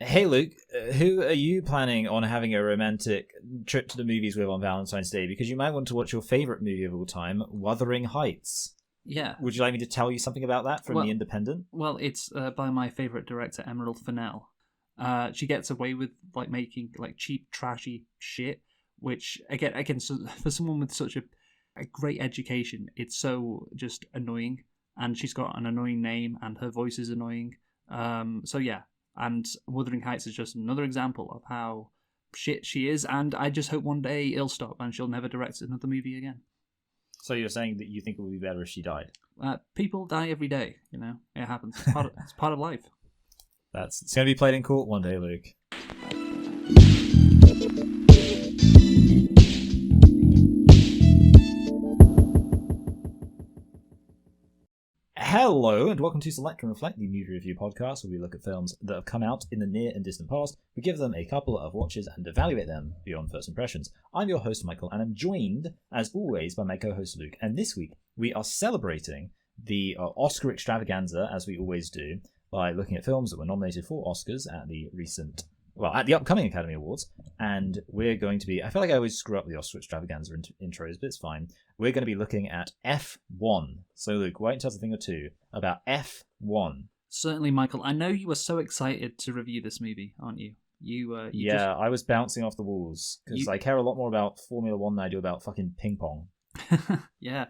Hey Luke, who are you planning on having a romantic trip to the movies with on Valentine's Day? Because you might want to watch your favourite movie of all time, Wuthering Heights. Yeah. Would you like me to tell you something about that from The Well, Independent? well, it's by my favorite director, Emerald Fennell. She gets away with like making like cheap, trashy shit, which again, so for someone with such a great education, it's so just annoying. And she's got an annoying name, and her voice is annoying. So yeah, and Wuthering Heights is just another example of how shit she is. And I just hope one day it'll stop, and she'll never direct another movie again. So you're saying that you think it would be better if she died? People die every day, it happens. It's part of life. It's going to be played in court one day, Luke. Hello, and welcome to Select and Reflect, the movie review podcast where we look at films that have come out in the near and distant past. We give them a couple of watches and evaluate them beyond first impressions. I'm your host, Michael, and I'm joined, as always, by my co-host, Luke. And this week, we are celebrating the Oscar extravaganza, as we always do, by looking at films that were nominated for Oscars at the upcoming Academy Awards. And we're going to be, I feel like I always screw up the Oscar extravaganza intros, but it's fine. We're going to be looking at F1. So, Luke, why don't you tell us a thing or two about F1? Certainly, Michael. I know you were so excited to review this movie, aren't you? I was bouncing off the walls because I care a lot more about Formula One than I do about fucking ping pong. Yeah,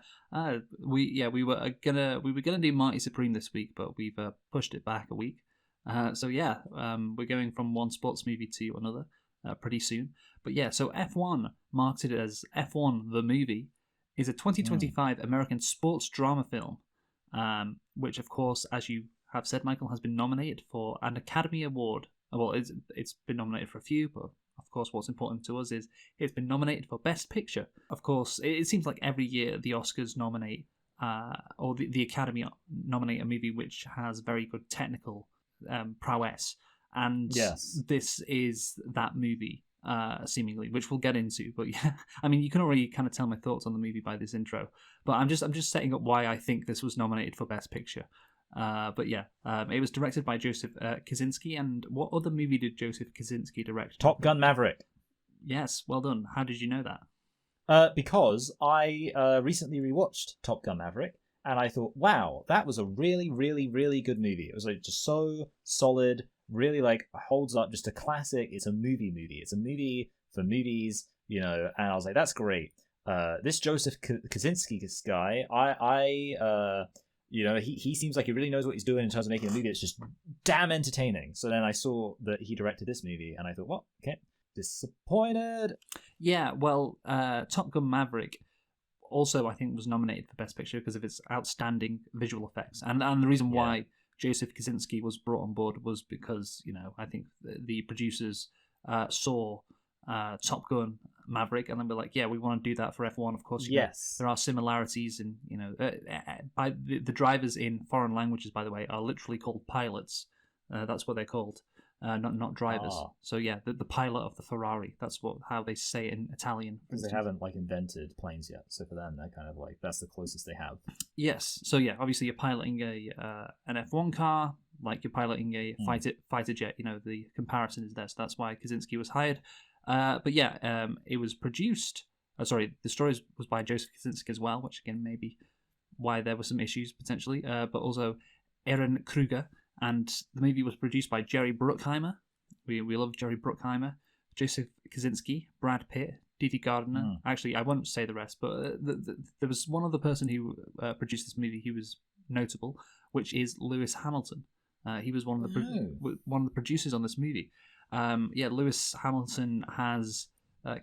we were gonna do Marty Supreme this week, but we've pushed it back a week. We're going from one sports movie to another pretty soon. But yeah, so F1, marketed as F1 the movie, is a 2025 American sports drama film, which, of course, as you have said, Michael, has been nominated for an Academy Award. Well, it's been nominated for a few, but of course, what's important to us is it's been nominated for Best Picture. Of course, it seems like every year the Oscars nominate, or the Academy nominate a movie which has very good technical prowess. And yes, this is that movie, seemingly, which we'll get into. But yeah, I mean, you can already kind of tell my thoughts on the movie by this intro. But I'm just setting up why I think this was nominated for Best Picture. It was directed by Joseph Kosinski. And what other movie did Joseph Kosinski direct? Top Gun Maverick. Yes, well done. How did you know that? Because I recently rewatched Top Gun Maverick, and I thought, wow, that was a really, really, really good movie. It was like just so solid, really like holds up, just a classic. It's a movie. It's a movie for movies, And I was like, that's great. This Joseph Kosinski guy, he seems like he really knows what he's doing in terms of making a movie that's just damn entertaining. So then I saw that he directed this movie, and I thought, well, okay, disappointed. Yeah, well, Top Gun Maverick also, I think, was nominated for Best Picture because of its outstanding visual effects. And the reason why Joseph Kosinski was brought on board was because, I think the producers saw Top Gun Maverick and then were like, yeah, we want to do that for F1. Of course, there are similarities in, by the drivers in foreign languages, by the way, are literally called pilots. That's what they're called. Not drivers. So yeah, the pilot of the Ferrari. That's how they say it in Italian. Because they haven't invented planes yet, so for them they're kind of that's the closest they have. Yes. So yeah, obviously you're piloting an F1 car, like you're piloting a fighter jet. The comparison is there. So that's why Kosinski was hired. It was produced. The story was by Joseph Kosinski as well, which again maybe why there were some issues potentially. But also Aaron Kruger. And the movie was produced by Jerry Bruckheimer. We love Jerry Bruckheimer. Joseph Kosinski, Brad Pitt, Didi Gardner. Actually, I won't say the rest, but there was one other person who produced this movie who was notable, which is Lewis Hamilton. He was one of the producers on this movie. Lewis Hamilton has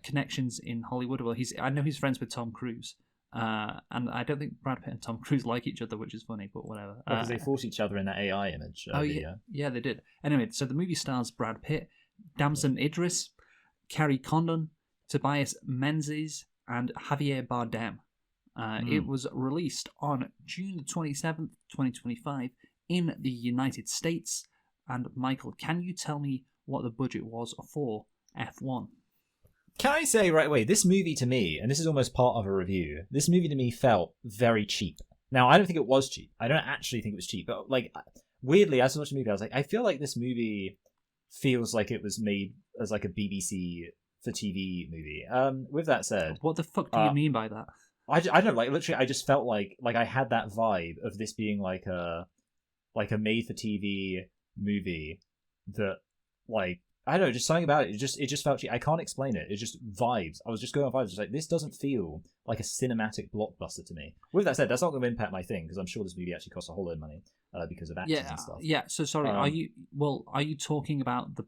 connections in Hollywood. Well, I know he's friends with Tom Cruise. And I don't think Brad Pitt and Tom Cruise like each other, which is funny, but whatever. Because they fought each other in that AI image. Yeah, they did. Anyway, so the movie stars Brad Pitt, Damson Idris, Kerry Condon, Tobias Menzies, and Javier Bardem. It was released on June 27th, 2025 in the United States. And Michael, can you tell me what the budget was for F1? Can I say right away, this movie to me, and this is almost part of a review, this movie to me felt very cheap. Now, I don't think it was cheap. I don't actually think it was cheap. But, weirdly, as I watched the movie, I was like, I feel like this movie feels like it was made as like a BBC for TV movie. With that said, What the fuck do you mean by that? I don't know, like literally, I just felt like I had that vibe of this being like a made for TV movie that, like, I don't know, just something about it. It just felt cheap. I can't explain it. It just vibes. I was just going on vibes. Just like, this doesn't feel like a cinematic blockbuster to me. With that said, that's not going to impact my thing because I'm sure this movie actually costs a whole load of money because of actors and stuff. Yeah. So sorry, are you talking about the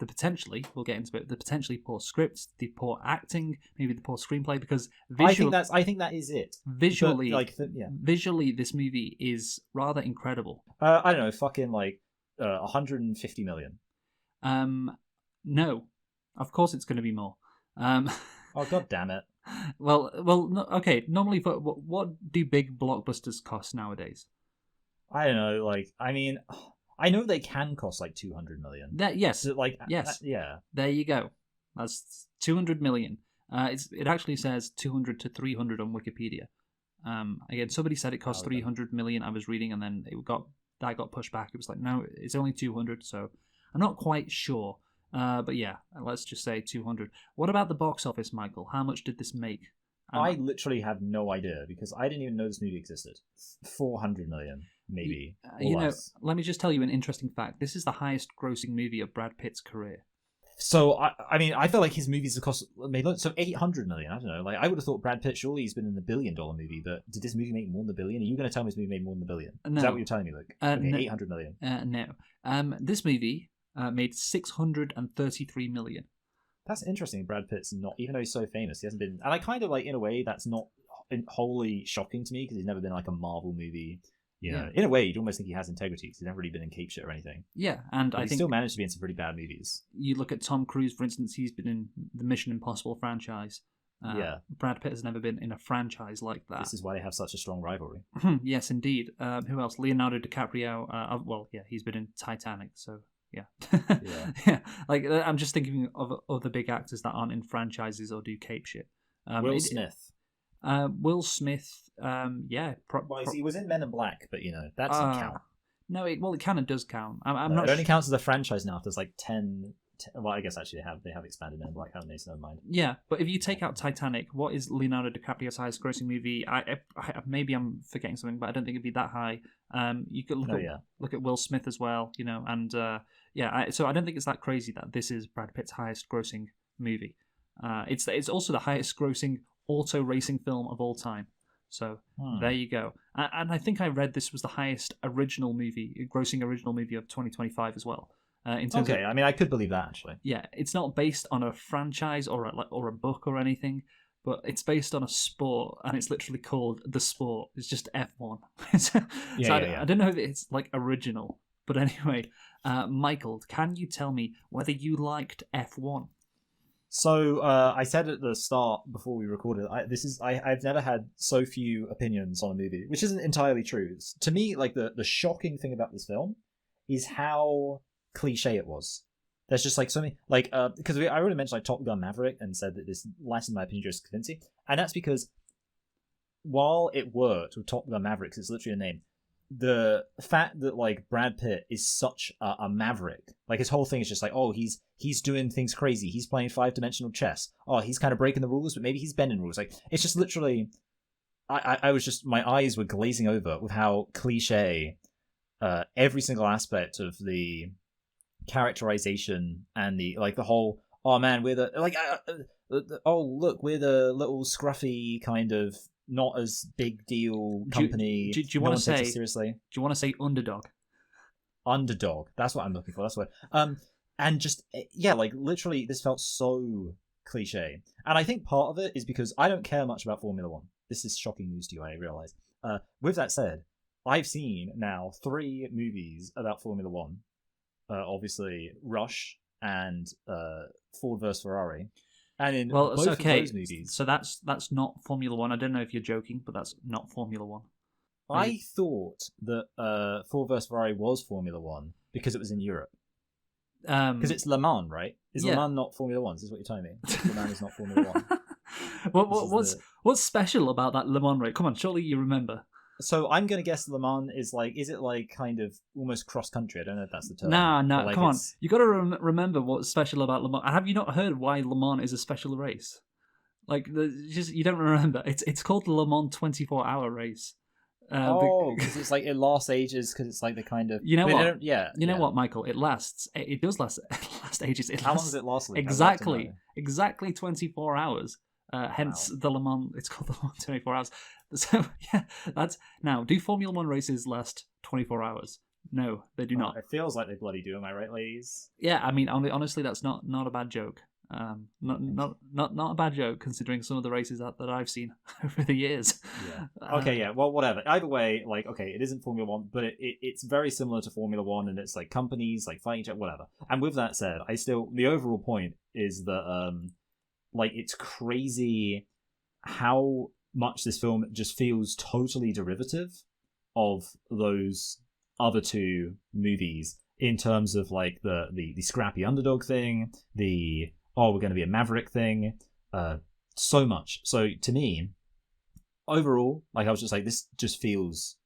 potentially, we'll get into it, the potentially poor scripts, the poor acting, maybe the poor screenplay? Because I think that is it. Visually, but, visually, this movie is rather incredible. I don't know, fucking like 150 million. No, of course it's going to be more. Oh, god damn it. Well, no, okay. Normally, what do big blockbusters cost nowadays? I don't know. Like, I mean, I know they can cost like 200 million. Yes. So, like, yes. Yeah. There you go. That's 200 million. It actually says 200 to 300 on Wikipedia. Again, somebody said it cost 300 million. I was reading, and then that got pushed back. It was like, no, it's only 200. So I'm not quite sure. But yeah, let's just say 200. What about the box office, Michael? How much did this make? I literally have no idea because I didn't even know this movie existed. 400 million, maybe. Let me just tell you an interesting fact. This is the highest grossing movie of Brad Pitt's career. So, I mean, I feel like his movies have made so 800 million. I don't know. Like, I would have thought Brad Pitt, surely he's been in the $1 billion movie, but did this movie make more than $1 billion? Are you going to tell me this movie made more than $1 billion? No. Is that what you're telling me, Luke? Okay, no. 800 million. No. This movie made 633 million. That's interesting. Brad Pitt's not, even though he's so famous, he hasn't been. And I kind of like, in a way, that's not wholly shocking to me because he's never been like a Marvel movie. You know, in a way, you'd almost think he has integrity because he's never really been in cape shit or anything. Yeah, and but I think still managed to be in some pretty bad movies. You look at Tom Cruise, for instance; he's been in the Mission Impossible franchise. Brad Pitt has never been in a franchise like that. This is why they have such a strong rivalry. Yes, indeed. Who else? Leonardo DiCaprio. He's been in Titanic, so. Yeah. Yeah. Like, I'm just thinking of other big actors that aren't in franchises or do cape shit. Will Smith. Will Smith. He was in Men in Black, but that doesn't count. No, it kind of does count. I'm no, not. It only counts as a franchise now. If there's like 10. Well, I guess actually they have expanded Men in Black, haven't they? So never mind. Yeah, but if you take out Titanic, what is Leonardo DiCaprio's highest grossing movie? I maybe I'm forgetting something, but I don't think it'd be that high. You could look at Will Smith as well, and so I don't think it's that crazy that this is Brad Pitt's highest grossing movie. It's also the highest grossing auto racing film of all time. So there you go. And I think I read this was the highest grossing original movie of 2025 as well. I mean, I could believe that actually. Yeah, it's not based on a franchise or a book or anything, but it's based on a sport, and it's literally called The Sport. It's just F1. I don't know if it's like original, but anyway, Michael, can you tell me whether you liked F1? So I said at the start before we recorded, I've never had so few opinions on a movie, which isn't entirely true. To me, like the shocking thing about this film is how cliche it was. There's just like so many, like because I already mentioned like Top Gun Maverick and said that this less in my opinion just convincing, and that's because while it worked with Top Gun Maverick, 'cause it's literally a name, the fact that like Brad Pitt is such a maverick, like his whole thing is just like, oh, he's doing things crazy, he's playing 5-dimensional chess, oh, he's kind of breaking the rules, but maybe he's bending rules. Like, it's just literally, I was just, my eyes were glazing over with how cliche every single aspect of the characterization and the whole, oh man, we're the look, we're the little scruffy kind of not as big deal company. Do you want to say seriously? Do you want to say underdog? Underdog. That's what I'm looking for. That's what. And just like literally, this felt so cliche. And I think part of it is because I don't care much about Formula One. This is shocking news to you, I realize. With that said, I've seen now 3 movies about Formula One. Obviously, Rush and Ford vs Ferrari. And in both of those movies, so that's not Formula One. I don't know if you're joking, but that's not Formula One. I thought that Ford vs Ferrari was Formula One because it was in Europe. Because it's Le Mans, right? Is Le Mans not Formula One? Is this what you're telling me? Le Mans is not Formula One. What's special about that Le Mans race? Come on, surely you remember. So I'm gonna guess Le Mans is it like kind of almost cross country? I don't know if that's the term. Nah, But, like, come on. it's... You got to remember what's special about Le Mans. Have you not heard why Le Mans is a special race? Like, just you don't remember. It's called the Le Mans 24-hour race. because it's like it lasts ages. Because it's like the kind of You know what? Yeah. You know what, Michael? It lasts. It does last. Last ages. How long does it last? Luke? Exactly 24 hours. Hence Wow. the Le Mans. It's called the Le Mans 24 hours. So yeah, that's now. Do Formula One races last 24 hours? No, they do not. It feels like they bloody do. Am I right, ladies? Yeah, I mean, honestly, that's not a bad joke. Not a bad joke considering some of the races that I've seen over the years. Yeah. Okay. Yeah. Well, whatever. Either way, like, okay, it isn't Formula One, but it's very similar to Formula One, and it's like companies like fighting each other, whatever. And with that said, the overall point is that like it's crazy how much this film just feels totally derivative of those other two movies in terms of like the scrappy underdog thing, the we're going to be a maverick thing, so much. So to me, overall, like I was just like, this just feels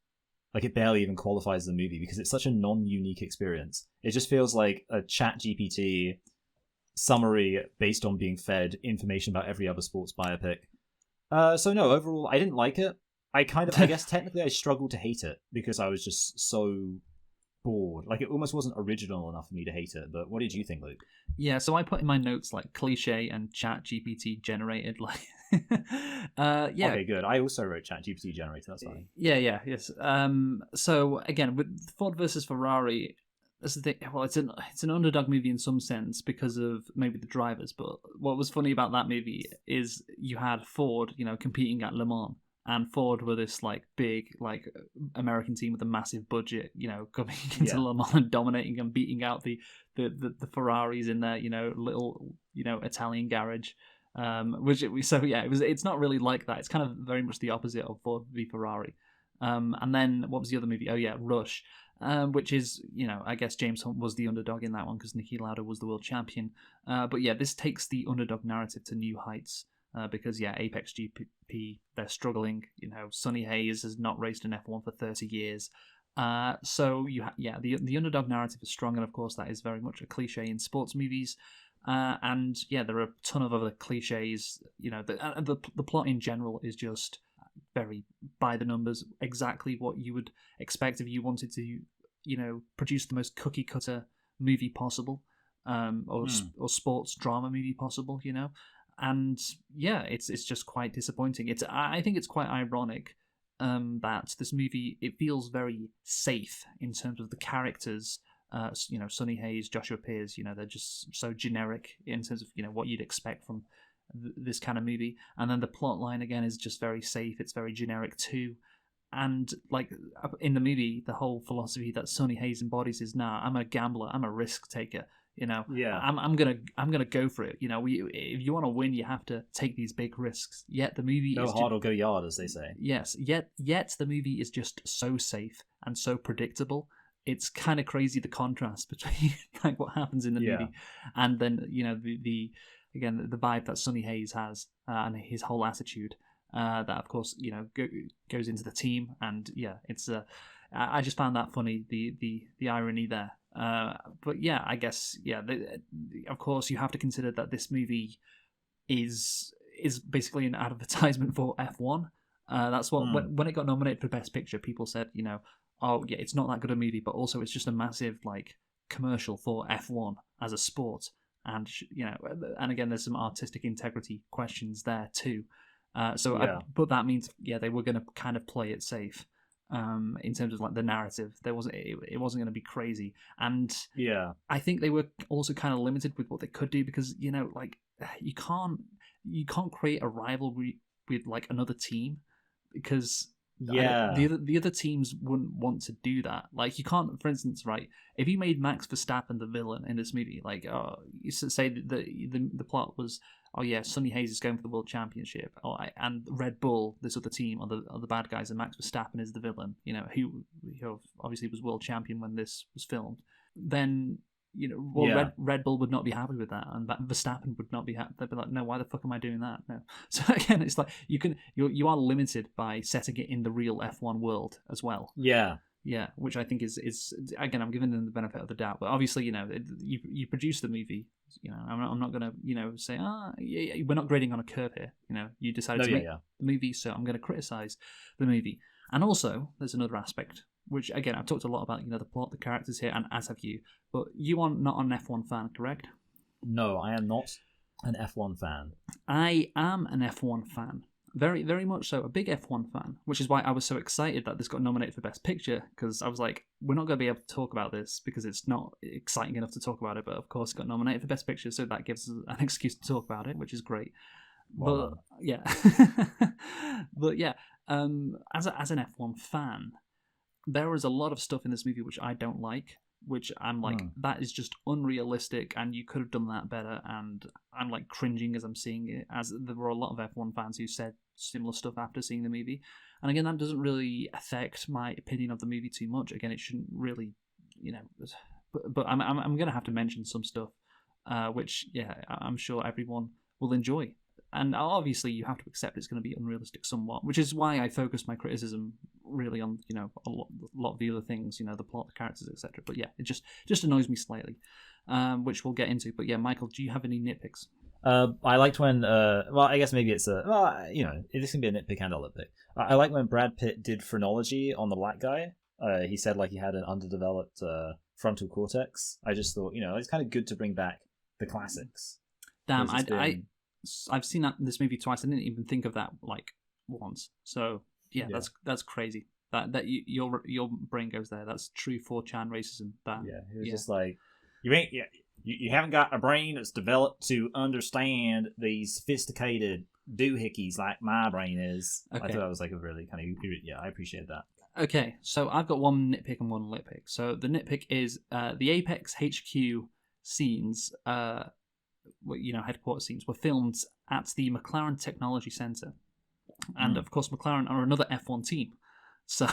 like it barely even qualifies as a movie because it's such a non-unique experience. It just feels like a ChatGPT summary based on being fed information about every other sports biopic. So no, overall, I didn't like it. I guess technically I struggled to hate it because I was just so bored. Like, it almost wasn't original enough for me to hate it. But what did you think, Luke? Yeah, so I put in my notes like Cliche and ChatGPT generated. Like, yeah. Okay, good. I also wrote ChatGPT generated. That's fine. Yes. So again, with Ford versus Ferrari, that's the thing. Well, it's an underdog movie in some sense because of maybe the drivers. But what was funny about that movie is you had Ford, competing at Le Mans. And Ford were this like big like American team with a massive budget, coming into Le Mans and dominating and beating out the Ferraris in their little Italian garage. It's not really like that. It's kind of very much the opposite of Ford v Ferrari. And then what was the other movie? Oh yeah, Rush, which is I guess James Hunt was the underdog in that one because Niki Lauda was the world champion. But yeah, this takes the underdog narrative to new heights. Because Apex GP, they're struggling. Sonny Hayes has not raced an F1 for 30 years. So the underdog narrative is strong, and of course that is very much a cliche in sports movies. And there are a ton of other cliches. The plot in general is just very by the numbers, exactly what you would expect if you wanted to, produce the most cookie cutter movie possible, or sports drama movie possible. And it's just quite disappointing. I think it's quite ironic that this movie, it feels very safe in terms of the characters. Sonny Hayes, Joshua Pearce, they're just so generic in terms of what you'd expect from this kind of movie. And then the plot line again is just very safe. It's very generic too. And like in the movie, the whole philosophy that Sonny Hayes embodies is, nah, I'm a gambler, I'm a risk taker. I'm gonna go for it. If you want to win, you have to take these big risks. Yet the movie go hard or go yard, as they say. Yes. Yet the movie is just so safe and so predictable. It's kind of crazy the contrast between like what happens in the movie and then the vibe that Sonny Hayes has and his whole attitude. That of course goes into the team, and it's I just found that funny, the irony there. But I guess of course you have to consider that this movie is basically an advertisement for F1. That's what when it got nominated for Best Picture, people said it's not that good a movie, but also it's just a massive like commercial for F1 as a sport, and and again there's some artistic integrity questions there too. But that means they were going to kind of play it safe. In terms of like the narrative, it wasn't going to be crazy, and I think they were also kind of limited with what they could do because like you can't create a rivalry with like another team because the other teams wouldn't want to do that. Like you can't, for instance, right? If you made Max Verstappen the villain in this movie, like you say the plot was, Sonny Hayes is going for the world championship, and Red Bull, this other team, are the bad guys, and Max Verstappen is the villain. Who obviously was world champion when this was filmed. Then Red Bull would not be happy with that, and Verstappen would not be happy. They'd be like, no, why the fuck am I doing that? No. So again, it's like you are limited by setting it in the real F1 world as well. Yeah, which I think is again, I'm giving them the benefit of the doubt, but obviously, you produce the movie. I'm not gonna say we're not grading on a curve here. You decided to make the movie, so I'm going to criticize the movie. And also, there's another aspect, which again I've talked a lot about. The plot, the characters here, and as have you. But you are not an F1 fan, correct? No, I am not an F1 fan. I am an F1 fan. Very, very much so. A big F1 fan, which is why I was so excited that this got nominated for Best Picture, because I was like, we're not going to be able to talk about this because it's not exciting enough to talk about it, but of course it got nominated for Best Picture, so that gives us an excuse to talk about it, which is great. But yeah. But yeah, as an F1 fan, there is a lot of stuff in this movie which I don't like, which I'm like, that is just unrealistic, and you could have done that better, and I'm like cringing as I'm seeing it, as there were a lot of F1 fans who said similar stuff after seeing the movie. And again, that doesn't really affect my opinion of the movie too much. Again, it shouldn't really, but I'm going to have to mention some stuff, which, yeah, I'm sure everyone will enjoy. And obviously, you have to accept it's going to be unrealistic somewhat, which is why I focus my criticism really on, a lot of the other things, the plot, the characters, etc. But yeah, it just annoys me slightly, which we'll get into. But yeah, Michael, do you have any nitpicks? I liked when, I guess maybe it's this can be a nitpick and a nitpick. I like when Brad Pitt did phrenology on the black guy. He said like he had an underdeveloped frontal cortex. I just thought, it's kind of good to bring back the classics. Damn, I've seen this movie twice. I didn't even think of that like once. So yeah. That's crazy. That your brain goes there. That's true 4chan racism. It was just like you haven't got a brain that's developed to understand these sophisticated doohickeys like my brain is. Okay. I thought that was like a really kind of I appreciate that. Okay, so I've got one nitpick and one lit pick. So the nitpick is the Apex HQ scenes. Headquarters scenes were filmed at the McLaren Technology Center, and of course McLaren are another F1 team. So,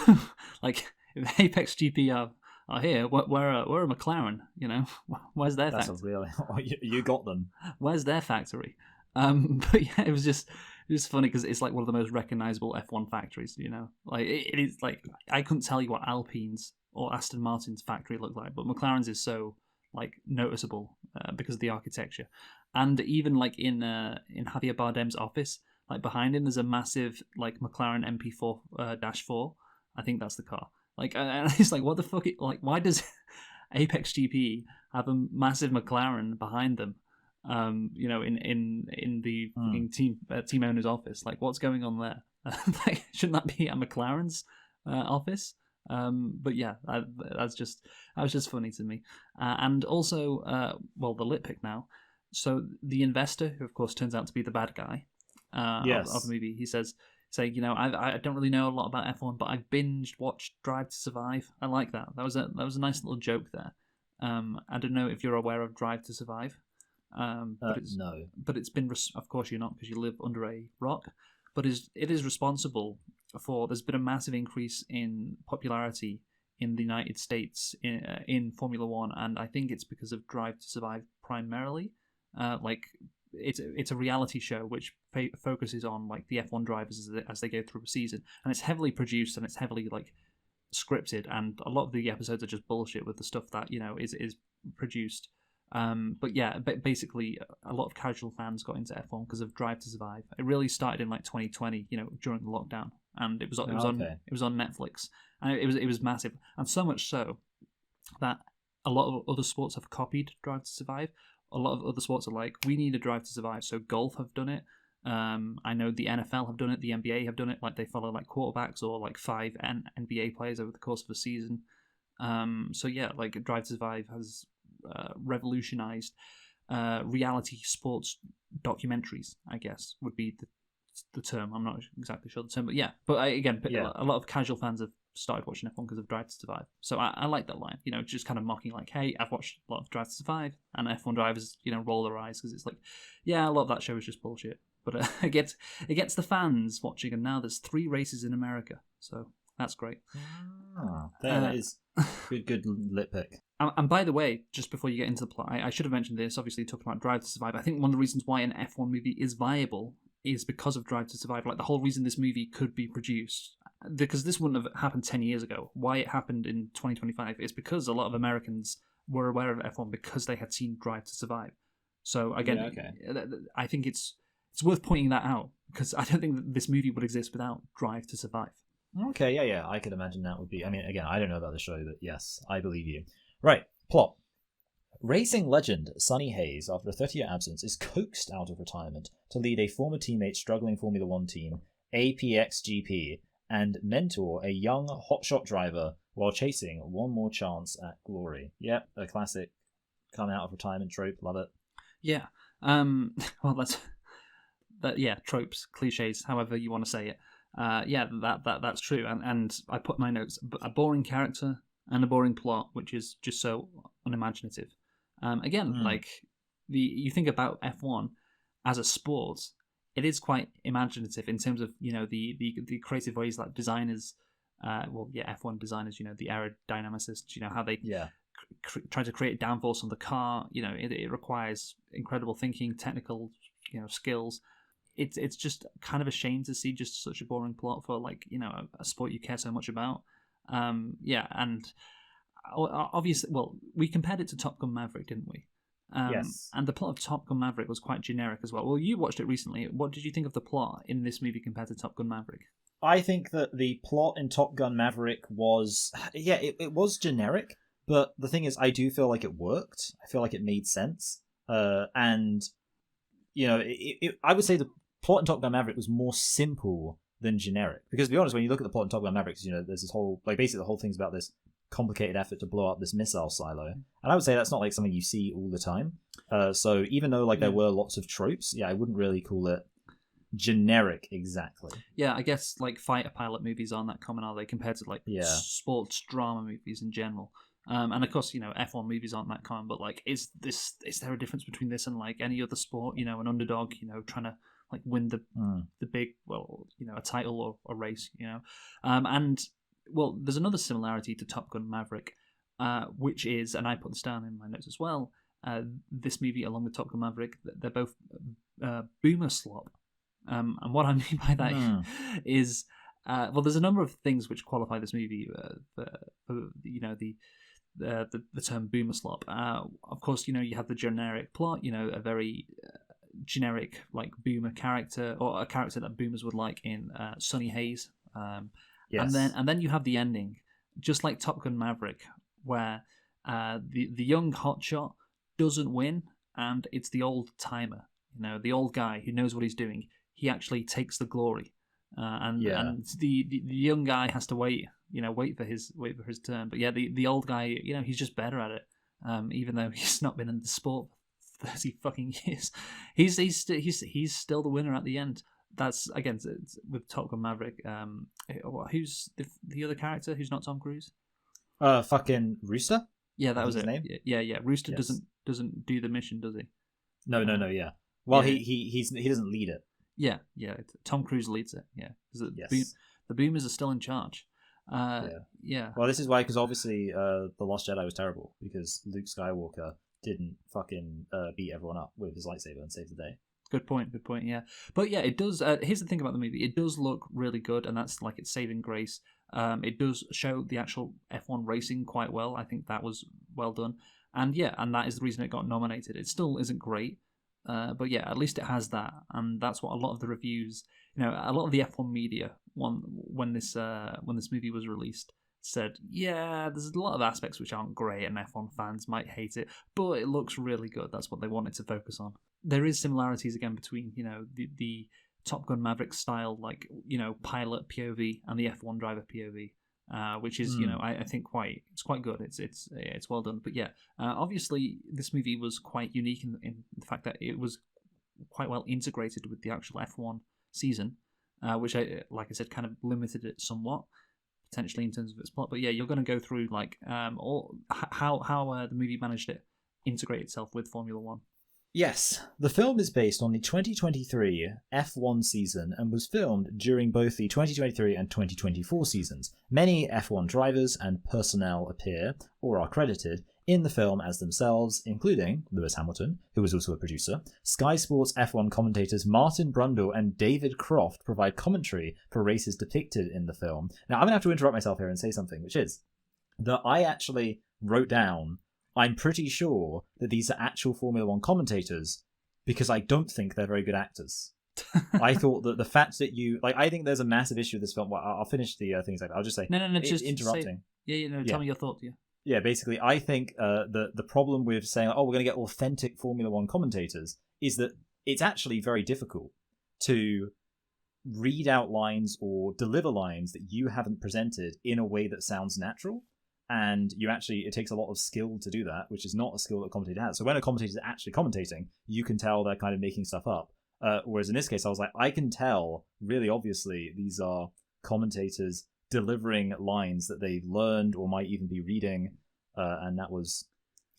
like, if Apex GP are here, we're a McLaren. Where's their factory? You got them. Where's their factory? But yeah, it was just funny because it's like one of the most recognizable F1 factories. Like it is like I couldn't tell you what Alpine's or Aston Martin's factory looked like, but McLaren's is so like noticeable because of the architecture. And even like in Javier Bardem's office, like behind him there's a massive like McLaren MP4 -4. I think that's the car. Like and it's like, what the fuck, why does Apex GP have a massive McLaren behind them, in the fucking team owner's office? Like, what's going on there? Like, shouldn't that be at McLaren's office? But yeah, that was just funny to me. And also, the lit pick now. So the investor, who of course turns out to be the bad guy of the movie, he saying, I don't really know a lot about F1, but I've watched Drive to Survive. I like that. That was a nice little joke there. I don't know if you're aware of Drive to Survive. No. But it's been, of course you're not, because you live under a rock. But it is responsible for, there's been a massive increase in popularity in the United States in Formula One, and I think it's because of Drive to Survive primarily. It's a reality show which focuses on like the F1 drivers as they go through a season, and it's heavily produced and it's heavily like scripted, and a lot of the episodes are just bullshit with the stuff that is produced. But yeah, basically a lot of casual fans got into F1 because of Drive to Survive. It really started in like 2020, during the lockdown, and it was on Netflix, and it was massive, and so much so that a lot of other sports have copied Drive to Survive. A lot of other sports are like, we need a Drive to Survive. So golf have done it. I know the NFL have done it. The NBA have done it. Like, they follow like quarterbacks or like 5 NBA players over the course of a season. So yeah, like Drive to Survive has revolutionized reality sports documentaries, I guess would be the term. I'm not exactly sure the term, but yeah. But a lot of casual fans have started watching F1 because of Drive to Survive. So I like that line, just kind of mocking like, hey, I've watched a lot of Drive to Survive, and F1 drivers, roll their eyes because it's like, yeah, a lot of that show is just bullshit. But it gets the fans watching, and now there's 3 races in America. So That's great. That is good lip pick. And by the way, just before you get into the plot, I should have mentioned this. Obviously, talking about Drive to Survive, I think one of the reasons why an F1 movie is viable is because of Drive to Survive. Like the whole reason this movie could be produced, because this wouldn't have happened 10 years ago. Why it happened in 2025 is because a lot of Americans were aware of F1 because they had seen Drive to Survive. So again, I think it's worth pointing that out because I don't think that this movie would exist without Drive to Survive. Okay, yeah, I could imagine that would be. I mean, again, I don't know about the show, but yes, I believe you. Right, plot. Racing legend Sonny Hayes, after a 30-year absence, is coaxed out of retirement to lead a former teammate's struggling Formula One team, APXGP, and mentor a young hotshot driver while chasing one more chance at glory. Yep, a classic come out of retirement trope. Love it. Yeah. Well, tropes, cliches, however you want to say it. That's true. And I put my notes: a boring character and a boring plot, which is just so unimaginative. You think about F1 as a sport, it is quite imaginative in terms of the creative ways that designers, F1 designers, the aerodynamicists, how they try to create downforce on the car. It requires incredible thinking, technical, skills. It's just kind of a shame to see just such a boring plot for a sport you care so much about. And obviously, we compared it to Top Gun Maverick, didn't we? Yes. And the plot of Top Gun Maverick was quite generic as well. Well, you watched it recently. What did you think of the plot in this movie compared to Top Gun Maverick? I think that the plot in Top Gun Maverick was, it was generic, but the thing is, I do feel like it worked. I feel like it made sense. I would say the plot in Top Gun Maverick was more simple than generic. Because to be honest, when you look at the plot in Top Gun Maverick, there's this whole, basically the whole thing's about this complicated effort to blow up this missile silo. And I would say that's not something you see all the time. So even though there were lots of tropes, I wouldn't really call it generic exactly. Yeah, I guess fighter pilot movies aren't that common, are they, compared to sports drama movies in general? And of course, F1 movies aren't that common, but is there a difference between this and any other sport? An underdog, trying to win the big, a title or a race, there's another similarity to Top Gun Maverick, which is, and I put this down in my notes as well. This movie, along with Top Gun Maverick, they're both boomer slop. And what I mean by that is, there's a number of things which qualify this movie. The term boomer slop. Of course, you have the generic plot. A very generic boomer character, or a character that boomers would like in Sonny Hayes. Yes. And then you have the ending, just like Top Gun Maverick, where the young hotshot doesn't win, and it's the old timer, the old guy who knows what he's doing. He actually takes the glory, and the young guy has to wait for his turn. But the old guy, he's just better at it, even though he's not been in the sport for 30 fucking years. He's still the winner at the end. That's again with Top Gun Maverick. Who's the other character who's not Tom Cruise? Fucking Rooster. Yeah, that was his it. name. Yeah. Rooster doesn't do the mission, does he? No. Yeah. Well, he doesn't lead it. Yeah. Tom Cruise leads it. Yeah. The boomers are still in charge. Yeah. Well, this is why, because obviously, The Lost Jedi was terrible because Luke Skywalker didn't fucking beat everyone up with his lightsaber and save the day. Good point. Yeah, but yeah, it does. Here's the thing about the movie: it does look really good, and that's its saving grace. It does show the actual F1 racing quite well. I think that was well done, and that is the reason it got nominated. It still isn't great, but at least it has that, and that's what a lot of the reviews, a lot of the F1 media, when this movie was released, said, there's a lot of aspects which aren't great, and F1 fans might hate it, but it looks really good. That's what they wanted to focus on. There is similarities again between the Top Gun Maverick style pilot POV and the F1 driver POV, which is I think it's quite good. It's well done. But obviously this movie was quite unique in the fact that it was quite well integrated with the actual F1 season, which like I said, kind of limited it somewhat potentially in terms of its plot. But you're going to go through how the movie managed to integrate itself with Formula One. Yes, the film is based on the 2023 F1 season and was filmed during both the 2023 and 2024 seasons. Many F1 drivers and personnel appear, or are credited, in the film as themselves, including Lewis Hamilton, who was also a producer. Sky Sports F1 commentators Martin Brundle and David Croft provide commentary for races depicted in the film. Now, I'm going to have to interrupt myself here and say something, which is that I actually wrote down, I'm pretty sure that these are actual Formula One commentators because I don't think they're very good actors. I thought that the fact that I think there's a massive issue with this film. Well, I'll finish the things like that. I'll just say, no, just interrupting. Tell me your thought. Yeah, basically, I think the problem with saying, we're going to get authentic Formula One commentators is that it's actually very difficult to read out lines or deliver lines that you haven't presented in a way that sounds natural. And it takes a lot of skill to do that, which is not a skill that a commentator has. So when a commentator is actually commentating, you can tell they're kind of making stuff up. Whereas in this case, I was like, I can tell really obviously these are commentators delivering lines that they've learned or might even be reading. And that was,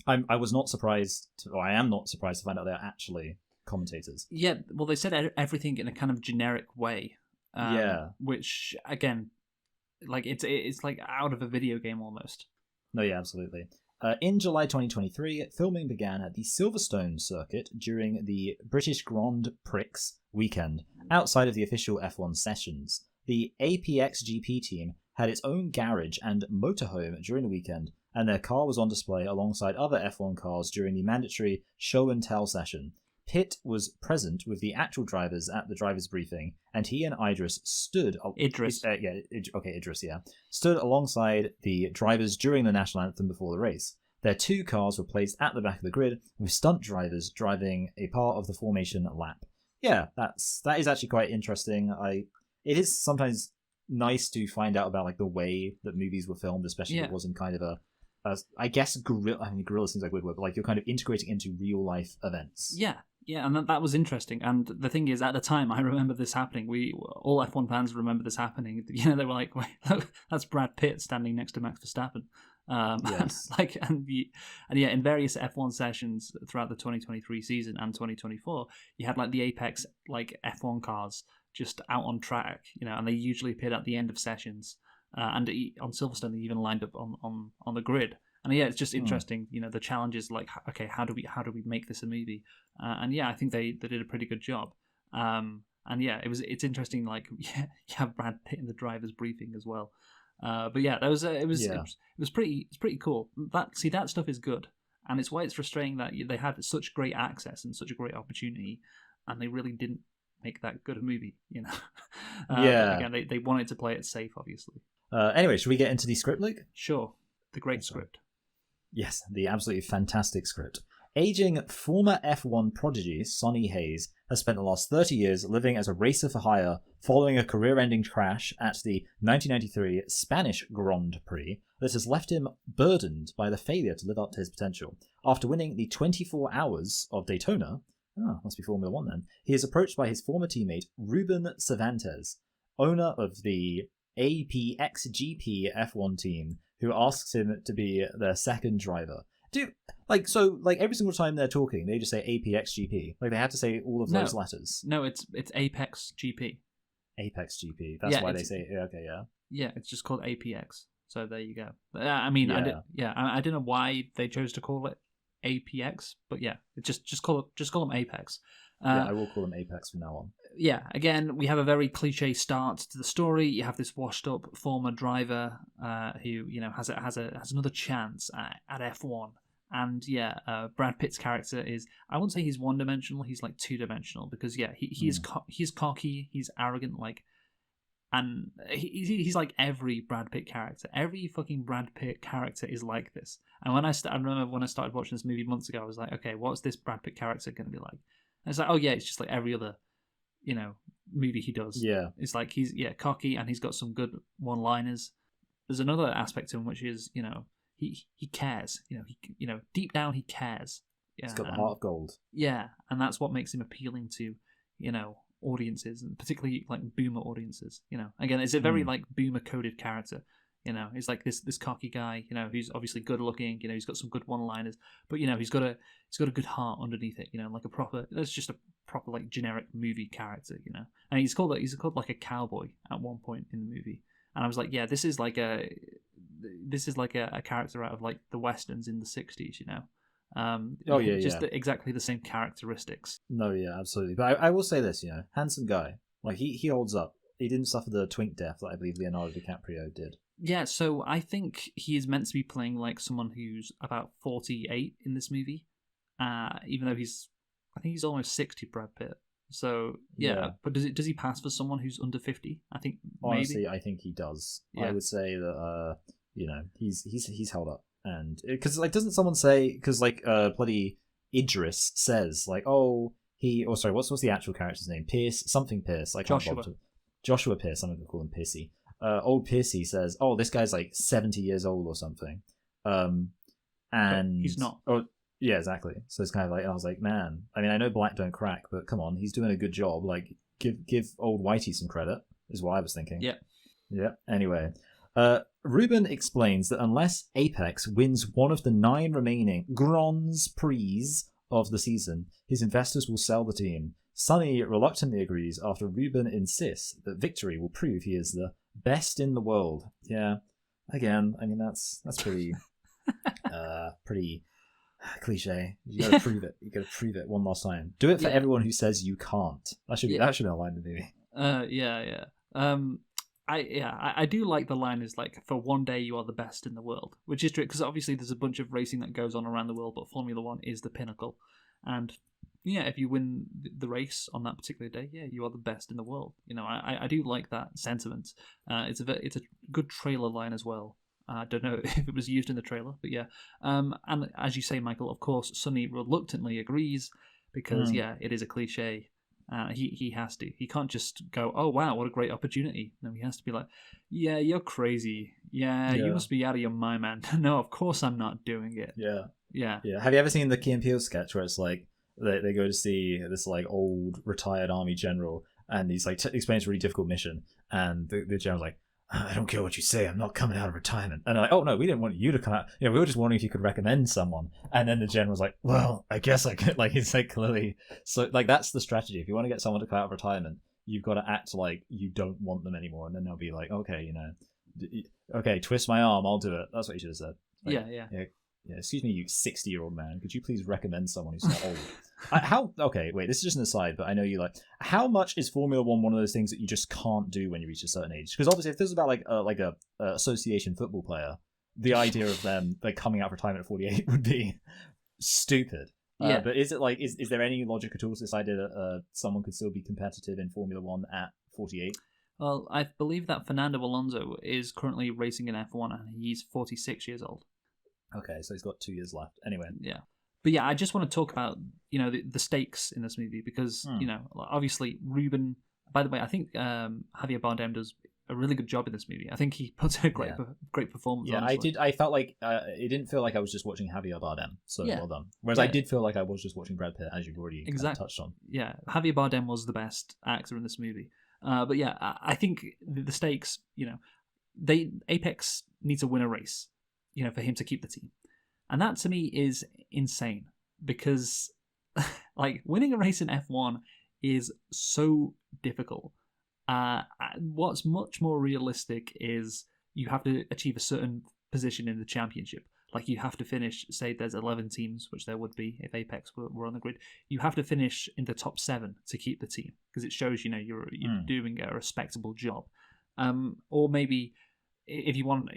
I was not surprised, I am not surprised to find out they're actually commentators. Yeah, well, they said everything in a kind of generic way. Which, again, like it's like out of a video game almost. No, yeah, absolutely. In July 2023, filming began at the Silverstone circuit during the British Grand Prix weekend, outside of the official F1 sessions. The APX GP team had its own garage and motorhome during the weekend, and their car was on display alongside other F1 cars during the mandatory show and tell session. Pitt was present with the actual drivers at the drivers' briefing, and he and Idris stood... Idris, yeah. Stood alongside the drivers during the national anthem before the race. Their two cars were placed at the back of the grid, with stunt drivers driving a part of the formation lap. Yeah, that is actually quite interesting. It is sometimes nice to find out about like the way that movies were filmed, especially if it was in kind of a I guess guerrilla seems like a weird word, but like you're kind of integrating into real life events. Yeah, and that was interesting. And the thing is, at the time, I remember this happening. All F1 fans remember this happening. You know, they were like, "Wait, look, that's Brad Pitt standing next to Max Verstappen." Yes. In various F1 sessions throughout the 2023 season and 2024, you had like the Apex like F1 cars just out on track, you know, and they usually appeared at the end of sessions. And on Silverstone, they even lined up on the grid. And yeah, it's just interesting, you know, the challenges like, okay, how do we make this a movie? And yeah, I think they did a pretty good job. And yeah, it's interesting. Like, yeah, you have Brad Pitt in the driver's briefing as well. But yeah, it was pretty cool. That stuff is good, and it's why it's frustrating that they had such great access and such a great opportunity, and they really didn't make that good a movie. You know, Again, they wanted to play it safe, obviously. Anyway, should we get into the script, Luke? Sure. The great script. Yes, the absolutely fantastic script. Aging former F1 prodigy Sonny Hayes has spent the last 30 years living as a racer for hire following a career-ending crash at the 1993 Spanish Grand Prix that has left him burdened by the failure to live up to his potential. After winning the 24 Hours of Daytona, must be Formula One then, he is approached by his former teammate Ruben Cervantes, owner of the APXGP F1 team, who asks him to be their second driver. Every single time they're talking, they just say APXGP. Like, they have to say all of those letters. No, it's Apex GP. Apex GP. That's why they say it. Okay, yeah. Yeah, it's just called APX. So there you go. I don't know why they chose to call it APX, but yeah, just call them Apex. I will call them Apex from now on. Yeah, again, we have a very cliche start to the story. You have this washed-up former driver who, you know, has another chance at F1. And yeah, Brad Pitt's character is, I wouldn't say he's one-dimensional, he's like two-dimensional, because yeah, he's cocky, he's arrogant, like, and he's like every Brad Pitt character. Every fucking Brad Pitt character is like this. And I remember when I started watching this movie months ago, I was like, okay, what's this Brad Pitt character going to be like? And it's like, oh yeah, it's just like every other, you know, movie he does. Yeah. It's like he's cocky and he's got some good one-liners. There's another aspect to him which is, you know, he cares. You know, deep down he cares. Yeah, he's got the heart of gold. Yeah, and that's what makes him appealing to, you know, audiences, and particularly like boomer audiences. You know, again, it's a very like boomer coded character. You know, he's like this cocky guy. You know, who's obviously good looking. You know, he's got some good one-liners, but you know, he's got a good heart underneath it. You know, like a proper. That's just a proper like generic movie character. You know, and he's called like a cowboy at one point in the movie. And I was like, yeah, this is like a character out of like the westerns in the '60s. You know, just exactly the same characteristics. No, yeah, absolutely. But I will say this, you know, handsome guy. Like he holds up. He didn't suffer the twink death that I believe Leonardo DiCaprio did. Yeah, so I think he is meant to be playing like someone who's about 48 in this movie, even though I think he's almost 60, Brad Pitt. So yeah. But does he pass for someone who's under 50? I think honestly, maybe. I think he does. Yeah. I would say that you know, he's held up, and because like doesn't someone say because like bloody Idris says like sorry, what's the actual character's name? Pierce, like Joshua Pierce. I'm gonna call him Pissy. Old Piercy says, "Oh, this guy's like 70 years old or something," and but he's not. Oh, yeah, exactly. So it's kind of like I was like, man. I mean, I know black don't crack, but come on, he's doing a good job. Like, give old Whitey some credit. Is what I was thinking. Yeah. Anyway, Ruben explains that unless Apex wins one of the 9 remaining Grands Prix of the season, his investors will sell the team. Sonny reluctantly agrees after Ruben insists that victory will prove he is the best in the world. Yeah, again, I mean that's pretty pretty cliche. You gotta prove it. You gotta prove it one last time. Do it for everyone who says you can't. That should be a line in the movie. Yeah. I do like the line is like, for one day you are the best in the world, which is true because obviously there's a bunch of racing that goes on around the world, but Formula One is the pinnacle. And yeah, if you win the race on that particular day, yeah, you are the best in the world. You know, I do like that sentiment. It's a good trailer line as well. I don't know if it was used in the trailer, but yeah. And as you say, Michael, of course, Sonny reluctantly agrees because it is a cliche. He has to. He can't just go, "Oh wow, what a great opportunity." No, he has to be like, "Yeah, you're crazy. Yeah, you must be out of your mind, man. No, of course I'm not doing it." Yeah. Have you ever seen the Key and Peele sketch where it's like they go to see this like old retired army general and he's like explains a really difficult mission and the general's like, "I don't care what you say, I'm not coming out of retirement." And they're like, "Oh no, we didn't want you to come out. You know, we were just wondering if you could recommend someone." And then the general's like, "Well, I guess I could." Like he's like clearly so like that's the strategy. If you want to get someone to come out of retirement, you've got to act like you don't want them anymore, and then they'll be like, "Okay, you know, okay, twist my arm, I'll do it." That's what you should have said. Like, yeah, excuse me, you 60-year-old man. Could you please recommend someone who's not old? Okay, wait, this is just an aside, but I know you like. How much is Formula one of those things that you just can't do when you reach a certain age? Because obviously, if this is about like a association football player, the idea of them like coming out of retirement at 48 would be stupid. But is it like is there any logic at all to this idea that someone could still be competitive in Formula One at 48? Well, I believe that Fernando Alonso is currently racing in F1 and he's 46 years old. Okay, so he's got 2 years left. Anyway. Yeah. But yeah, I just want to talk about, you know, the stakes in this movie because, you know, obviously Ruben, by the way, I think Javier Bardem does a really good job in this movie. I think he puts a great performance on. Yeah, I felt like it didn't feel like I was just watching Javier Bardem, so well done. Whereas I did feel like I was just watching Brad Pitt, as you've already kind of touched on. Yeah, Javier Bardem was the best actor in this movie. But yeah, I think the stakes, you know, Apex needs to win a race, you know, for him to keep the team. And that to me is insane because like winning a race in F1 is so difficult. What's much more realistic is you have to achieve a certain position in the championship. Like you have to finish, say there's 11 teams, which there would be if Apex were on the grid. You have to finish in the top 7 to keep the team because it shows, you know, you're doing a respectable job. Or maybe if you want,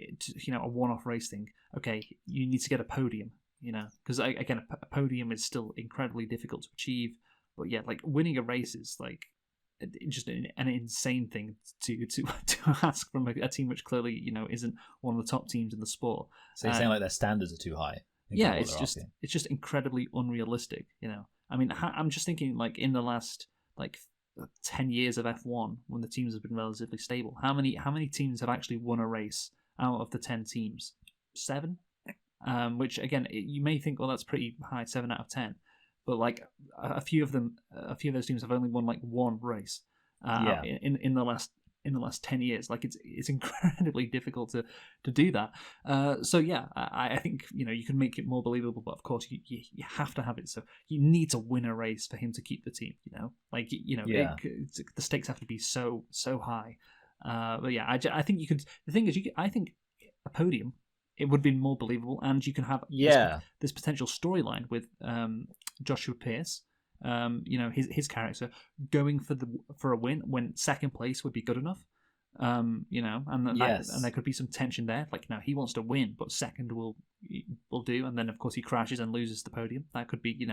you know, a one-off race thing, okay, you need to get a podium, you know, because again, a podium is still incredibly difficult to achieve. But yeah, like winning a race is like just an insane thing to ask from a team which clearly, you know, isn't one of the top teams in the sport. So you're saying like their standards are too high? Yeah, it's just incredibly unrealistic. You know, I mean, I'm just thinking like in the last like 10 years of F1 when the teams have been relatively stable, how many teams have actually won a race out of the 10 teams? 7. Which again, you may think, well, that's pretty high, 7 out of 10. But like a few of those teams have only won like one race in the last in the last 10 years. Like it's incredibly difficult to do that. So yeah, I think you can make it more believable, but of course you have to have it. So you need to win a race for him to keep the team. Yeah. The stakes have to be so high. But yeah, I think you could. The thing is, I think a podium, it would be more believable, and you can have this potential storyline with Joshua Pierce. His character going for a win when second place would be good enough. And there could be some tension there. Like he wants to win, but second will do, and then of course he crashes and loses the podium. That could be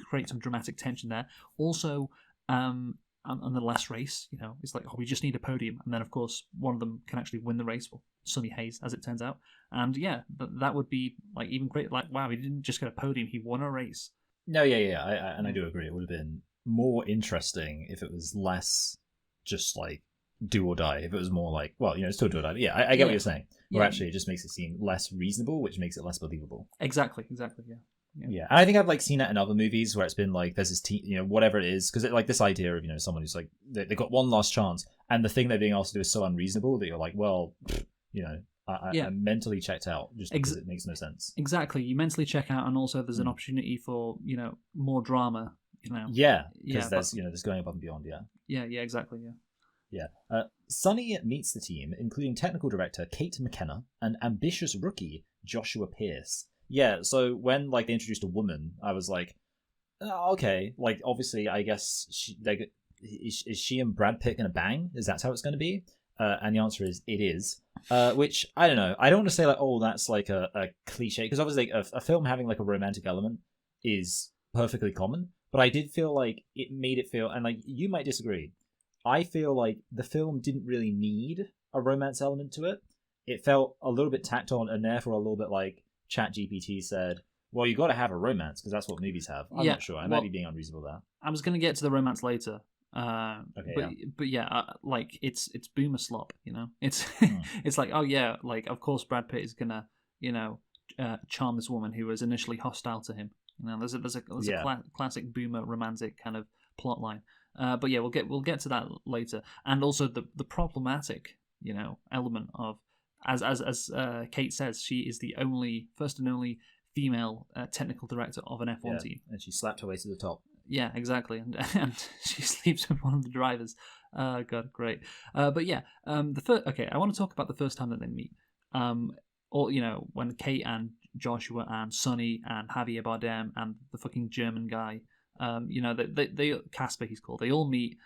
create some dramatic tension there. Also, on the last race, it's like, we just need a podium, and then of course one of them can actually win the race. Well, Sonny Hayes, as it turns out, and yeah, that would be like even great. Like, wow, he didn't just get a podium; he won a race. No, yeah. I do agree. It would have been more interesting if it was less just like do or die. If it was more like, well, still do or die. But yeah, I get what you're saying. Or actually, it just makes it seem less reasonable, which makes it less believable. Exactly. Yeah, and I think I've seen that in other movies where it's been like there's this team, whatever it is, because like this idea of someone who's like they got one last chance, and the thing they're being asked to do is so unreasonable that you're like, well, I'm mentally checked out just because it makes no sense. Exactly, you mentally check out, and also there's an opportunity for more drama. Because there's going above and beyond. Yeah, exactly. Sonny meets the team, including technical director Kate McKenna and ambitious rookie Joshua Pierce. Yeah, so when they introduced a woman, I was like, oh, okay, obviously I guess is she and Brad Pitt gonna bang? Is that how it's gonna be? And the answer is it is. Which I don't know. I don't want to say that's like a cliche, because obviously a film having a romantic element is perfectly common. But I did feel like it made it feel, and you might disagree. I feel like the film didn't really need a romance element to it. It felt a little bit tacked on, and therefore a little bit like ChatGPT said, well, you got to have a romance because that's what movies have. I'm not sure. I might be being unreasonable there. I was going to get to the romance later. But it's Boomer Slop, It's it's like, oh yeah, of course Brad Pitt is gonna charm this woman who was initially hostile to him. There's a classic Boomer romantic kind of plot line. But yeah, we'll get to that later, and also the problematic element of as Kate says, she is the first and only female technical director of an F1 team, and she slapped her way to the top. Yeah, exactly, and she sleeps with one of the drivers. God, great. But yeah, I want to talk about the first time that they meet. When Kate and Joshua and Sonny and Javier Bardem and the fucking German guy, they Casper, he's called. They all meet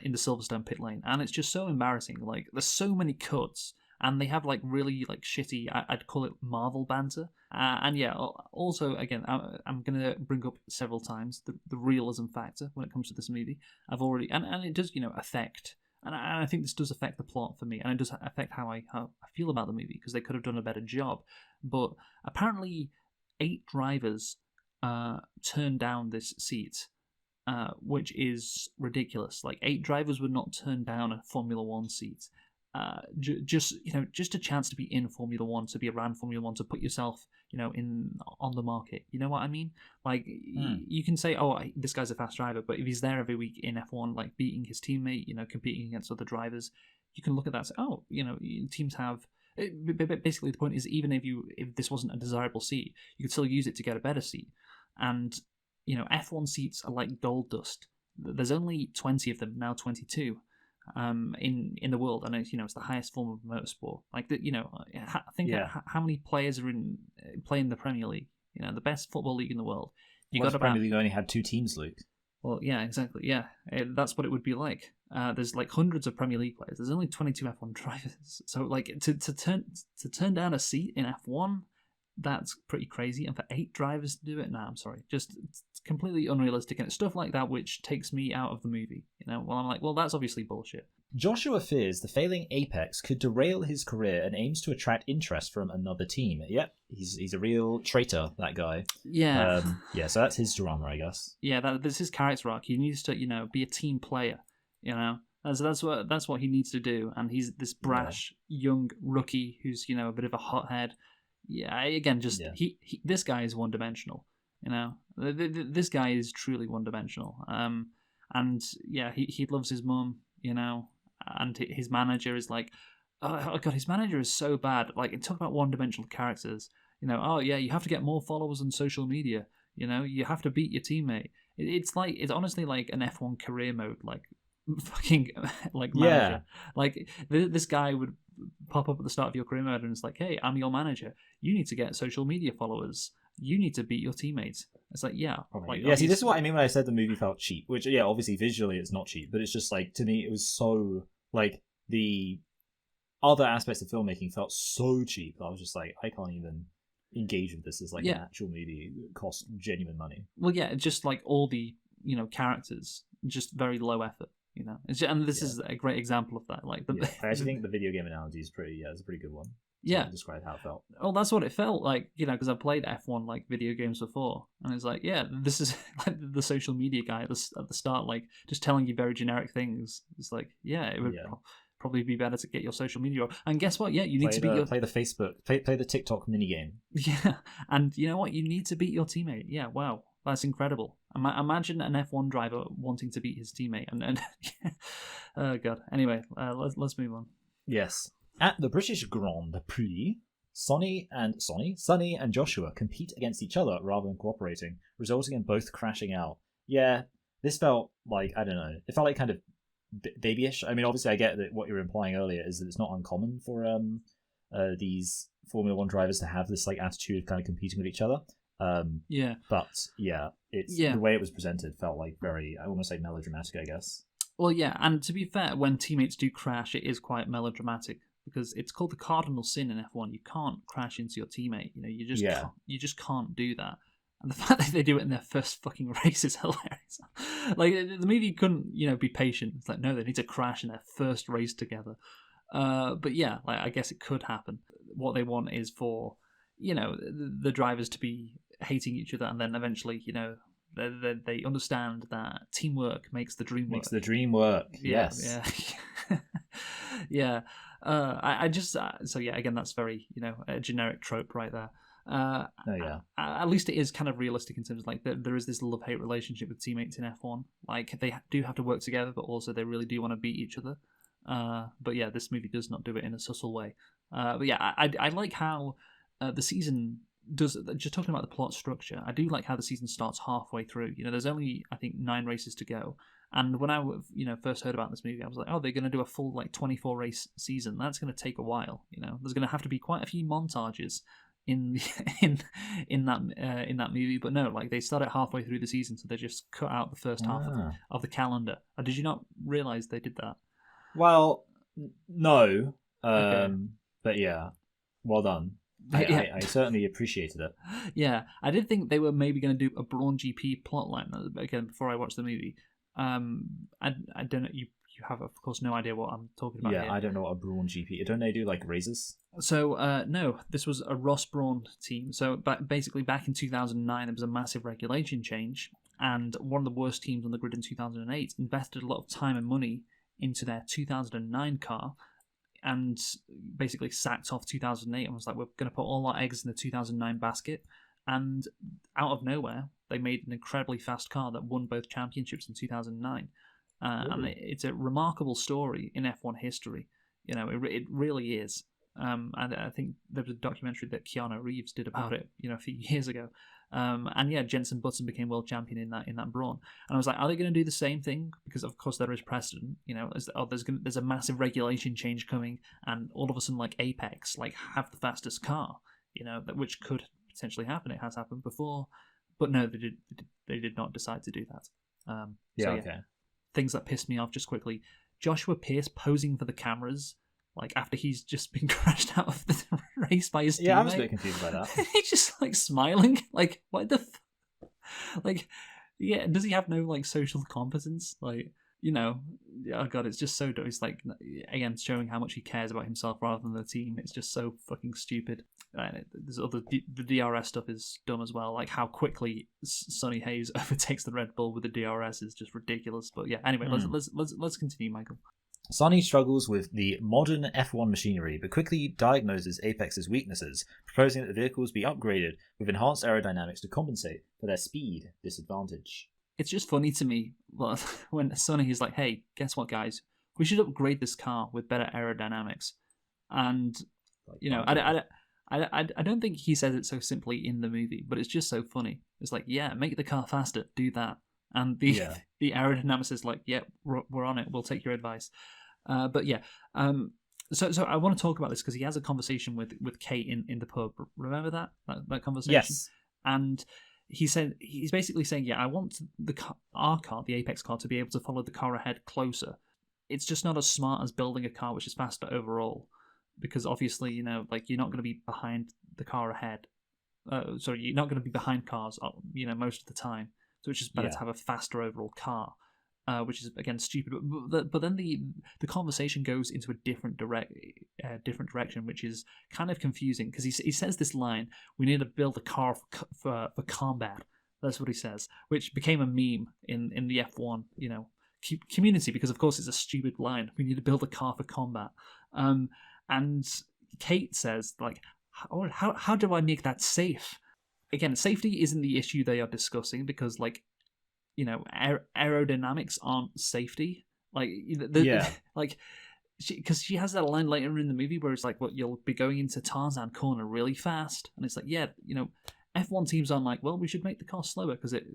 in the Silverstone pit lane, and it's just so embarrassing. There's so many cuts. And they have really shitty, I'd call it Marvel banter. And yeah, also again, I'm gonna bring up several times the realism factor when it comes to this movie. I've already and it does affect, and I think this does affect the plot for me, and it does affect how I feel about the movie, because they could have done a better job. But apparently, 8 drivers turned down this seat. Which is ridiculous. 8 drivers would not turn down a Formula One seat. Just a chance to be in Formula One, to be around Formula One, to put yourself, on the market. You know what I mean? You can say, oh, this guy's a fast driver, but if he's there every week in F1, beating his teammate, competing against other drivers, you can look at that and say, oh, teams have. Basically, the point is, even if this wasn't a desirable seat, you could still use it to get a better seat. And F1 seats are like gold dust. There's only 20 of them now, 22. In the world, and it's the highest form of motorsport. How many players are playing the Premier League? The best football league in the world. The Premier League only had 2 teams, Luke. Well, yeah, exactly. Yeah, that's what it would be like. There's hundreds of Premier League players. There's only 22 F1 drivers. So to turn down a seat in F1, that's pretty crazy. And for 8 drivers to do it, I'm sorry, just it's completely unrealistic. And it's stuff like that which takes me out of the movie. Well, I'm like, well, that's obviously bullshit. Joshua fears the failing Apex could derail his career and aims to attract interest from another team. Yep, he's a real traitor, that guy. Yeah. So that's his drama, I guess. Yeah, that's his character arc. He needs to, be a team player. That's what he needs to do. And he's this brash young rookie who's a bit of a hothead. Yeah, again, this guy is one dimensional. This guy is truly one dimensional. And yeah, he loves his mum. and his manager is like, oh god, his manager is so bad. Like, talk about one-dimensional characters. You know, oh yeah, you have to get more followers on social media. You know, you have to beat your teammate. It's honestly like an F1 career mode, like fucking like manager. Like this guy would pop up at the start of your career mode and it's like, hey, I'm your manager. You need to get social media followers. You need to beat your teammates. It's like, yeah. Like, yeah, see, this is what I mean when I said the movie felt cheap, which, yeah, obviously visually it's not cheap, but it's just like, to me, it was so, like, the other aspects of filmmaking felt so cheap that I was just like, I can't even engage with this as like an actual movie that costs genuine money. Well, yeah, just like all the, you know, characters, just very low effort. You know, and this is a great example of that. Like, I actually think the video game analogy is it's a pretty good one. To describe how it felt. Oh, that's what it felt like, you know, because I played F1 like video games before, and it's like, yeah, this is like the social media guy at the start, like just telling you very generic things. It's like, yeah, it would probably be better to get your social media. And guess what? Yeah, you need to beat play the Facebook, play the TikTok minigame. Yeah, and you know what? You need to beat your teammate. Yeah, wow. That's incredible. Imagine an F1 driver wanting to beat his teammate, and oh god. Anyway, let's move on. Yes, at the British Grand Prix, Sonny and Joshua compete against each other rather than cooperating, resulting in both crashing out. Yeah, this felt like, I don't know. It felt like kind of babyish. I mean, obviously, I get that what you were implying earlier is that it's not uncommon for these Formula One drivers to have this like attitude of kind of competing with each other. But the way it was presented felt like very, I almost like melodramatic, I guess. Well, yeah, and to be fair, when teammates do crash, it is quite melodramatic because it's called the cardinal sin in F1. You can't crash into your teammate. You know, you just can't do that. And the fact that they do it in their first fucking race is hilarious. Like, the movie couldn't, you know, be patient. It's like, no, they need to crash in their first race together. But yeah, like, I guess it could happen. What they want is for, you know, the drivers to be hating each other, and then eventually, you know, they understand that teamwork makes the dream work. Makes the dream work. Yes. Yeah. Yeah. I just so yeah. Again, that's very, you know, a generic trope right there. At least it is kind of realistic in terms of like there is this love-hate relationship with teammates in F1. Like, they do have to work together, but also they really do want to beat each other. But yeah, this movie does not do it in a subtle way. But yeah, I like how the season does. Just talking about the plot structure, I do like how the season starts halfway through. You know, there's only, I think, 9 races to go. And when I, you know, first heard about this movie, I was like, oh, they're going to do a full like 24 race season. That's going to take a while. You know, there's going to have to be quite a few montages in that movie. But no, like, they start it halfway through the season, so they just cut out the first half of the calendar. Did you not realize they did that? Well, no. Okay. But yeah, well done. I certainly appreciated it. Yeah, I did think they were maybe going to do a Brawn GP plotline again before I watched the movie. I don't know. You have, of course, no idea what I'm talking about. Yeah, here. I don't know what a Brawn GP. Don't they do like races? So no, this was a Ross Brawn team. So basically, back in 2009, there was a massive regulation change, and one of the worst teams on the grid in 2008 invested a lot of time and money into their 2009 car, and basically sacked off 2008 and was like, we're going to put all our eggs in the 2009 basket. And out of nowhere, they made an incredibly fast car that won both championships in 2009. And it's a remarkable story in F1 history. You know, it really is. And I think there was a documentary that Keanu Reeves did about it, you know, a few years ago. And yeah, Jenson Button became world champion in that Brawn. And I was like, are they going to do the same thing? Because of course there is precedent. You know, there's a massive regulation change coming, and all of a sudden, like, Apex, like, have the fastest car. You know, which could potentially happen. It has happened before, but no, they did not decide to do that. Okay. Things that pissed me off just quickly. Joshua Pierce posing for the cameras, like, after he's just been crashed out of the race by his teammate. Yeah, I was a bit confused by that. He's just, like, smiling. Like, what the like, yeah, does he have no, like, social competence? Like, you know, oh god, it's just so dumb. It's like, again, showing how much he cares about himself rather than the team. It's just so fucking stupid. There's the DRS stuff is dumb as well. Like, how quickly Sonny Hayes overtakes the Red Bull with the DRS is just ridiculous. But yeah, anyway, let's continue, Michael. Sonny struggles with the modern F1 machinery, but quickly diagnoses Apex's weaknesses, proposing that the vehicles be upgraded with enhanced aerodynamics to compensate for their speed disadvantage. It's just funny to me when Sonny is like, hey, guess what, guys? we should upgrade this car with better aerodynamics. And Like, you know, I don't think he says it so simply in the movie, but it's just so funny. It's like, yeah, make the car faster, do that. And the the aerodynamicist is like, yeah, we're on it. We'll take your advice. But yeah, so I want to talk about this because he has a conversation with Kate in the pub. Remember that conversation? Yes. And he's basically saying, yeah, I want our car, the Apex car, to be able to follow the car ahead closer. It's just not as smart as building a car which is faster overall, because obviously, you know, like you're not going to be behind the car ahead. Sorry, you're not going to be behind cars, you know, most of the time. So it's just better to have a faster overall car, which is again stupid. But then the conversation goes into a different direction, which is kind of confusing because he says this line: "We need to build a car for combat." That's what he says, which became a meme in the F1, you know, community, because of course it's a stupid line. We need to build a car for combat. And Kate says, like, how do I make that safe? Again, safety isn't the issue they are discussing because, like, you know, aerodynamics aren't safety. Like, like, because she has that line later in the movie where it's like, well, you'll be going into Tarzan corner really fast, and it's like, yeah, you know, F1 teams aren't like, well, we should make the car slower because it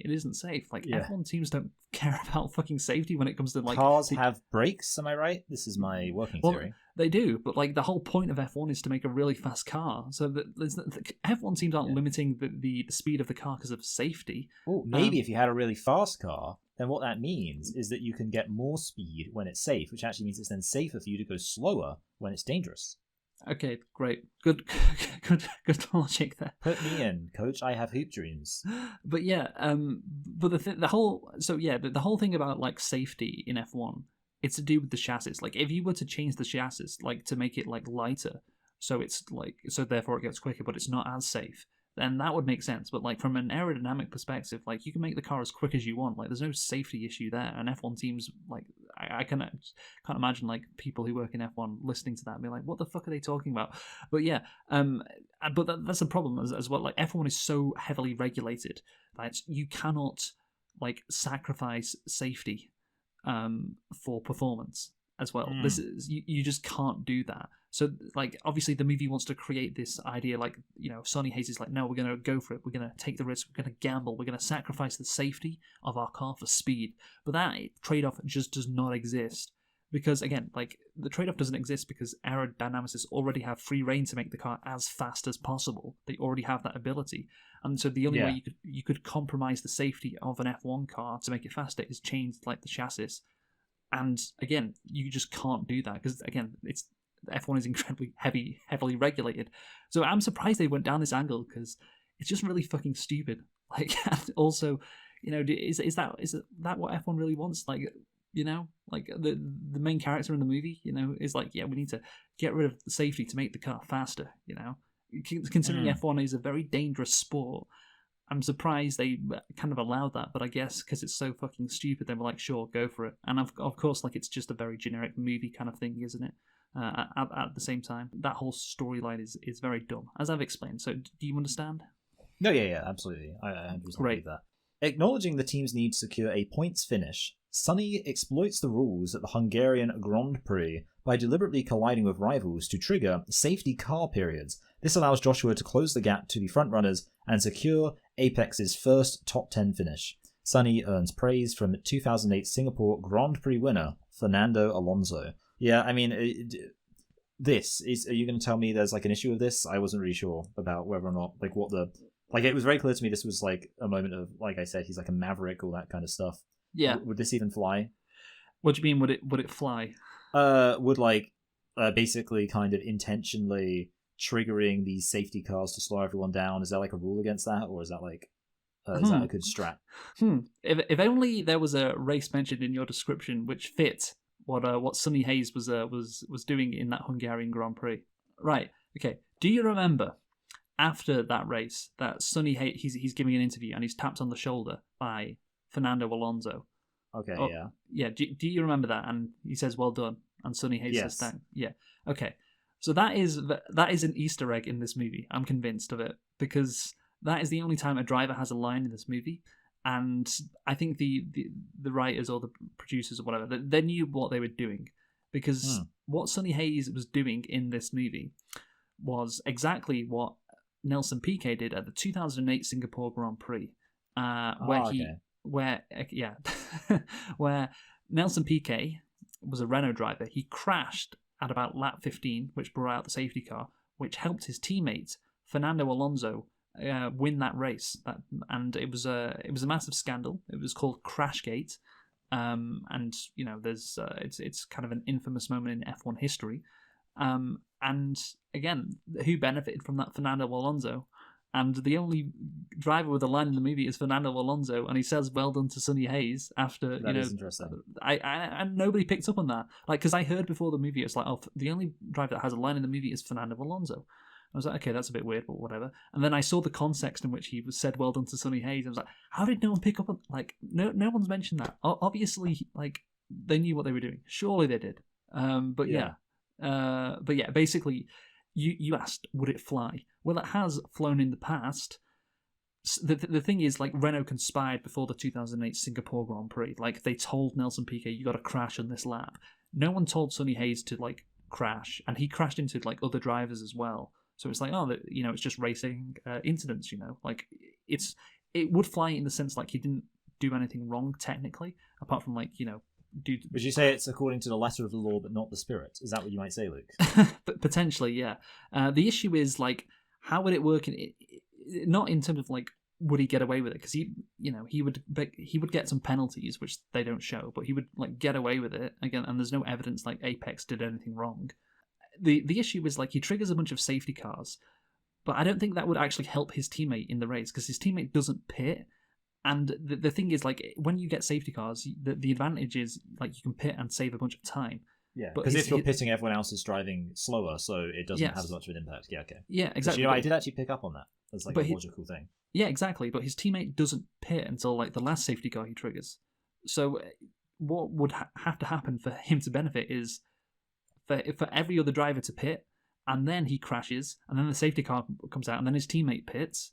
isn't safe. Like, F1 teams don't care about fucking safety when it comes to, like, cars have brakes. Am I right? This is my working theory. They do, but like the whole point of F1 is to make a really fast car. So the F1 teams aren't limiting the speed of the car because of safety. Oh, maybe if you had a really fast car, then what that means is that you can get more speed when it's safe, which actually means it's then safer for you to go slower when it's dangerous. Okay, great, good logic there. Put me in, coach. I have hoop dreams. But yeah, but the whole thing about like safety in F1, it's to do with the chassis. Like, if you were to change the chassis, like to make it like lighter, so it's like, so therefore it gets quicker, but it's not as safe, then that would make sense. But like from an aerodynamic perspective, like you can make the car as quick as you want. Like there's no safety issue there. And F1 teams, like I can't imagine like people who work in F1 listening to that and be like, what the fuck are they talking about? But yeah, but that's the problem as well. Like F1 is so heavily regulated that you cannot like sacrifice safety for performance as well. This is you just can't do that. So like obviously the movie wants to create this idea, like, you know, Sonny Hayes is like, no, we're going to go for it, we're going to take the risk, we're going to gamble, we're going to sacrifice the safety of our car for speed. But that trade-off just does not exist, because again, like the trade-off doesn't exist because aerodynamicists already have free reign to make the car as fast as possible. They already have that ability, and so the only way you could compromise the safety of an F1 car to make it faster is change like the chassis. And again, you just can't do that because again, F1 is incredibly heavily regulated. So I'm surprised they went down this angle because it's just really fucking stupid. Like, and also, you know, is that what F1 really wants? Like, you know, like the main character in the movie, you know, is like, yeah, we need to get rid of the safety to make the car faster. You know, considering F1 is a very dangerous sport, I'm surprised they kind of allowed that, but I guess because it's so fucking stupid, they were like, sure, go for it. And of course, like, it's just a very generic movie kind of thing, isn't it? At the same time, that whole storyline is very dumb, as I've explained. So, do you understand? No, yeah, absolutely. I 100% believe that. Acknowledging the team's need to secure a points finish, Sonny exploits the rules at the Hungarian Grand Prix by deliberately colliding with rivals to trigger safety car periods. This allows Joshua to close the gap to the frontrunners and secure Apex's first top 10 finish. Sonny earns praise from 2008 Singapore Grand Prix winner Fernando Alonso. Yeah, I mean, are you going to tell me there's like an issue with this? I wasn't really sure about whether or not, like, it was very clear to me this was like a moment of, like I said, he's like a maverick, all that kind of stuff. Yeah. Would this even fly? What do you mean, would it fly? Would like basically kind of intentionally triggering these safety cars to slow everyone down, is there like a rule against that, or is that like is that a good strat? If only there was a race mentioned in your description which fit what Sonny Hayes was doing in that Hungarian Grand Prix. Right. Okay. Do you remember after that race that Sonny Hayes, he's giving an interview and he's tapped on the shoulder by Fernando Alonso? Okay. Yeah. Yeah. Do you remember that? And he says, "Well done." And Sonny Hayes says, "Thank." Yeah. Okay. So that is an Easter egg in this movie. I'm convinced of it, because that is the only time a driver has a line in this movie. And I think the writers or the producers or whatever, they knew what they were doing, because what Sonny Hayes was doing in this movie was exactly what Nelson Piquet did at the 2008 Singapore Grand Prix, where Nelson Piquet was a Renault driver. He crashed at about lap 15, which brought out the safety car, which helped his teammate Fernando Alonso win that race. And it was a massive scandal. It was called Crashgate, and there's it's kind of an infamous moment in F1 history. And again, who benefited from that? Fernando Alonso. And the only driver with a line in the movie is Fernando Alonso, and he says "Well done" to Sonny Hayes after. That is interesting. And nobody picked up on that, because I heard before the movie, it's like, oh, the only driver that has a line in the movie is Fernando Alonso. I was like, okay, that's a bit weird, but whatever. And then I saw the context in which he was said "Well done" to Sonny Hayes. I was like, how did no one pick up on? No one's mentioned that. Obviously, they knew what they were doing. Surely they did. But basically, you asked, would it fly? Well, it has flown in the past. The thing is, Renault conspired before the 2008 Singapore Grand Prix. They told Nelson Piquet, you got to crash on this lap. No one told Sonny Hayes to crash, and he crashed into other drivers as well. So it's it's just racing incidents. It would fly in the sense he didn't do anything wrong technically, apart from Would you say it's according to the letter of the law but not the spirit? Is that what you might say, Luke? But potentially, yeah. The issue is how would it work? Not in terms of would he get away with it? Because he would get some penalties which they don't show, but he would get away with it again. And there's no evidence Apex did anything wrong. The issue is he triggers a bunch of safety cars, but I don't think that would actually help his teammate in the race, because his teammate doesn't pit. And the thing is, when you get safety cars, the advantage is you can pit and save a bunch of time. Yeah, because if you're pitting, everyone else is driving slower, so it doesn't have as much of an impact. Yeah, okay. Yeah, exactly. I did actually pick up on that as a logical thing. Yeah, exactly. But his teammate doesn't pit until the last safety car he triggers. So what would have to happen for him to benefit is for every other driver to pit, and then he crashes, and then the safety car comes out, and then his teammate pits.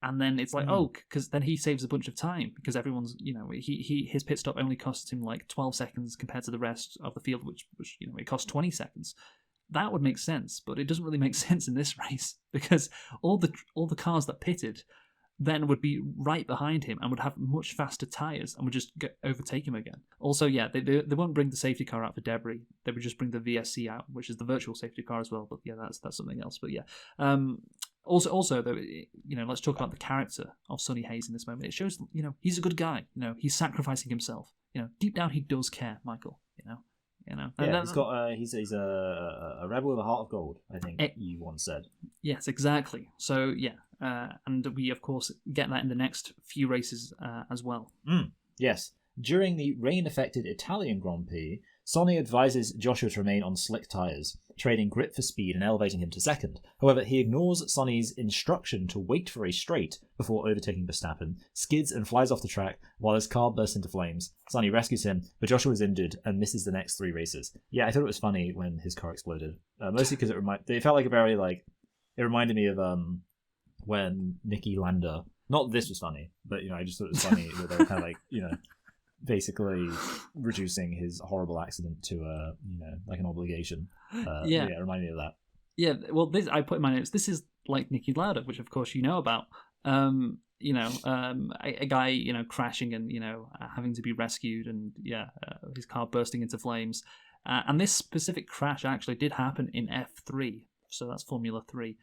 And then it's because then he saves a bunch of time, because everyone's, his pit stop only costs him 12 seconds compared to the rest of the field, which it costs 20 seconds. That would make sense, but it doesn't really make sense in this race, because all the cars that pitted then would be right behind him and would have much faster tyres and would just overtake him again. Also, yeah, they won't bring the safety car out for debris. They would just bring the VSC out, which is the virtual safety car as well. But yeah, that's something else. But yeah. Also, though, let's talk about the character of Sonny Hayes in this moment. It shows, he's a good guy. He's sacrificing himself. Deep down he does care, Michael. Yeah, he's a rebel with a heart of gold, I think you once said. Yes, exactly. So yeah, and we of course get that in the next few races as well. Yes, during the rain-affected Italian Grand Prix, Sonny advises Joshua to remain on slick tyres, trading grip for speed and elevating him to second. However, he ignores Sonny's instruction to wait for a straight before overtaking Verstappen, skids and flies off the track while his car bursts into flames. Sonny rescues him, but Joshua is injured and misses the next 3 races. Yeah, I thought it was funny when his car exploded, mostly because it felt like a very it reminded me of when Nicky Landa. Not that this was funny, but I just thought it was funny that they were kind of basically reducing his horrible accident to an obligation. It reminded me of that. Yeah, well, this I put in my notes. This is like Nicky Lauda, which of course you know about. A guy crashing and having to be rescued, and his car bursting into flames. And this specific crash actually did happen in F3, so that's Formula 3.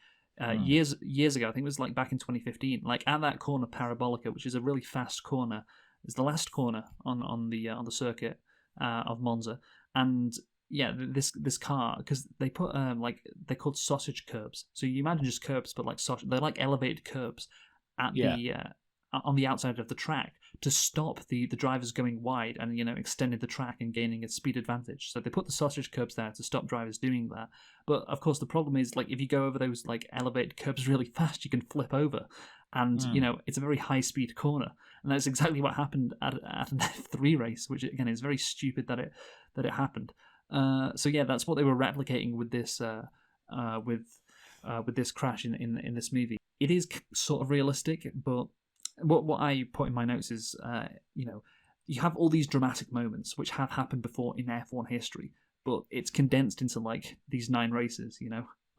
Years ago, I think it was back in 2015. At that corner, Parabolica, which is a really fast corner. It's the last corner on the circuit of Monza, and this car, because they put they're called sausage curbs. So you imagine just curbs, but they're elevated curbs at on the outside of the track to stop the drivers going wide and extending the track and gaining a speed advantage. So they put the sausage curbs there to stop drivers doing that. But of course the problem is if you go over those elevated curbs really fast, you can flip over. And it's a very high speed corner, and that's exactly what happened at an F3 race, which again is very stupid that it happened. So yeah, that's what they were replicating with this with this crash in this movie. It is sort of realistic, but what I put in my notes is, you have all these dramatic moments which have happened before in F1 history, but it's condensed into like these 9 races,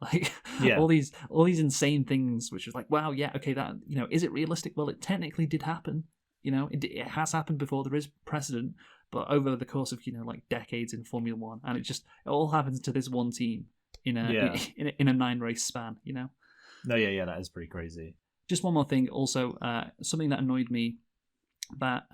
like all these insane things, which is like, wow, yeah, okay, that is it realistic? Well, it technically did happen. It has happened before. There is precedent, but over the course of like decades in Formula One, and it all happens to this one team in a 9-race span. No, yeah, that is pretty crazy. Just one more thing, also, something that annoyed me, that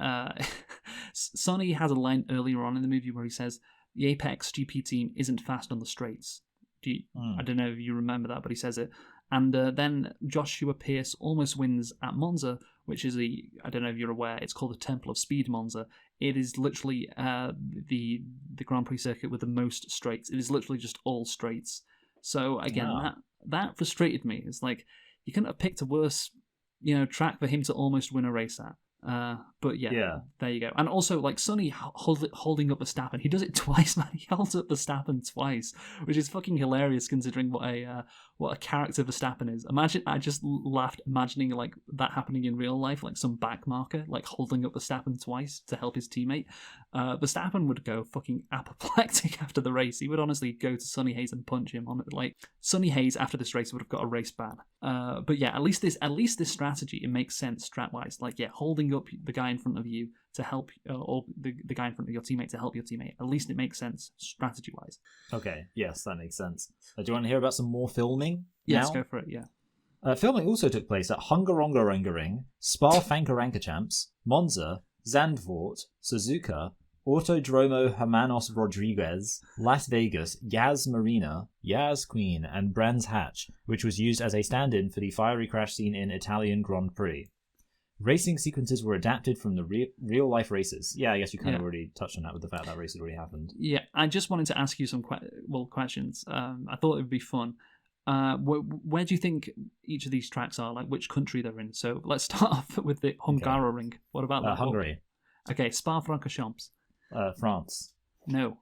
Sonny has a line earlier on in the movie where he says the Apex GP team isn't fast on the straights. I don't know if you remember that, but he says it. And then Joshua Pierce almost wins at Monza, which is I don't know if you're aware, it's called the Temple of Speed Monza. It is literally the Grand Prix circuit with the most straights. It is literally just all straights. So again, that frustrated me. It's like, you couldn't have picked a worse track for him to almost win a race at. But yeah, there you go. And also, like, Sonny holding up Verstappen, he does it twice, man. He holds up Verstappen twice, which is fucking hilarious considering what a character Verstappen is. I just laughed imagining like that happening in real life, like some back marker, like holding up Verstappen twice to help his teammate. Verstappen would go fucking apoplectic after the race. He would honestly go to Sonny Hayes and punch him on it. Like, Sonny Hayes after this race would have got a race ban. But yeah, at least this strategy, it makes sense strat wise. Like, yeah, holding up the guy in front of you to help, or the guy in front of your teammate to help your teammate. At least it makes sense strategy wise. Okay, yes, that makes sense. Do you want to hear about some more filming? Yes, go for it. Yeah. Filming also took place at Hungaroring, Spa-Francorchamps, Monza, Zandvoort, Suzuka, Autodromo Hermanos Rodriguez, Las Vegas, Yas Marina, Yas Queen, and Brands Hatch, which was used as a stand-in for the fiery crash scene in Italian Grand Prix. Racing sequences were adapted from the real-life races. Yeah, I guess you kind of already touched on that with the fact that race had already happened. Yeah, I just wanted to ask you some questions. I thought it would be fun. Where do you think each of these tracks are? Like, which country they're in? So let's start off with the Hungaroring. What about that? Hungary. Okay, Spa-Francorchamps. France. No.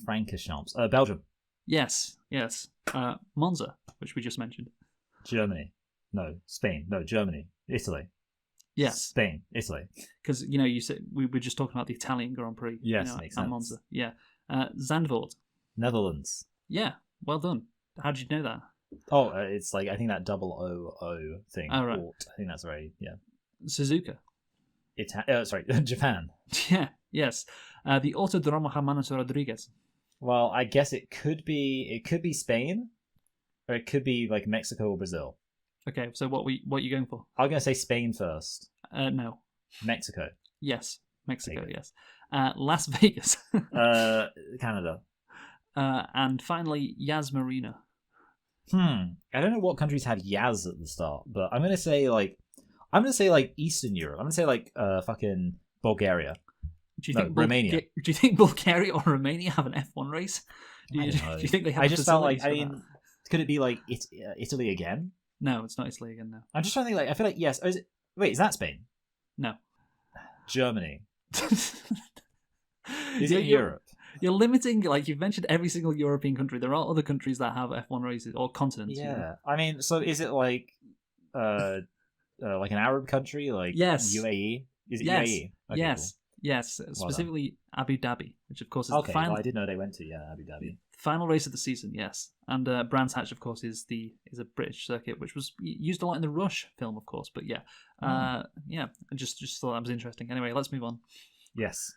Francorchamps. Belgium. Yes. Monza, which we just mentioned. Germany. No. Spain. No. Germany. Italy. Yes. Spain. Italy. Because, you said we were just talking about the Italian Grand Prix. Yes, makes sense. At Monza. Yeah. Zandvoort. Netherlands. Yeah. Well done. How did you know that? Oh, it's like, I think that double O thing. Oh, right. I think that's very, yeah. Suzuka. Japan. Yeah. Yes. The Autodromo Hermanos Rodriguez. Well, I guess it could be Spain, or it could be like Mexico or Brazil. Okay, so what are you going for? I'm going to say Spain first. No. Mexico. Yes, Mexico. Yes. Las Vegas. Canada. And finally, Yas Marina. I don't know what countries have Yas at the start, but I'm going to say like Eastern Europe. I'm going to say like fucking Bulgaria. Do you think Romania? Do you think Bulgaria or Romania have an F1 race? Do you think they have? I just felt like, I mean, could it be like Italy again? No, it's not Italy again. No. I'm just trying to think. Like, I feel like yes. Oh, is that Spain? No. Germany. Is it Europe? You're limiting, like, you've mentioned every single European country. There are other countries that have F1 races, or continents. Yeah. I mean, so is it like an Arab country, like UAE? Is it UAE? Okay, yes. Cool. Yes. Specifically Abu Dhabi, which of course is the final. Well, I did know they went to Abu Dhabi. Final race of the season, yes. And Brands Hatch, of course, is a British circuit, which was used a lot in the Rush film, of course. But yeah, I just thought that was interesting. Anyway, let's move on. Yes.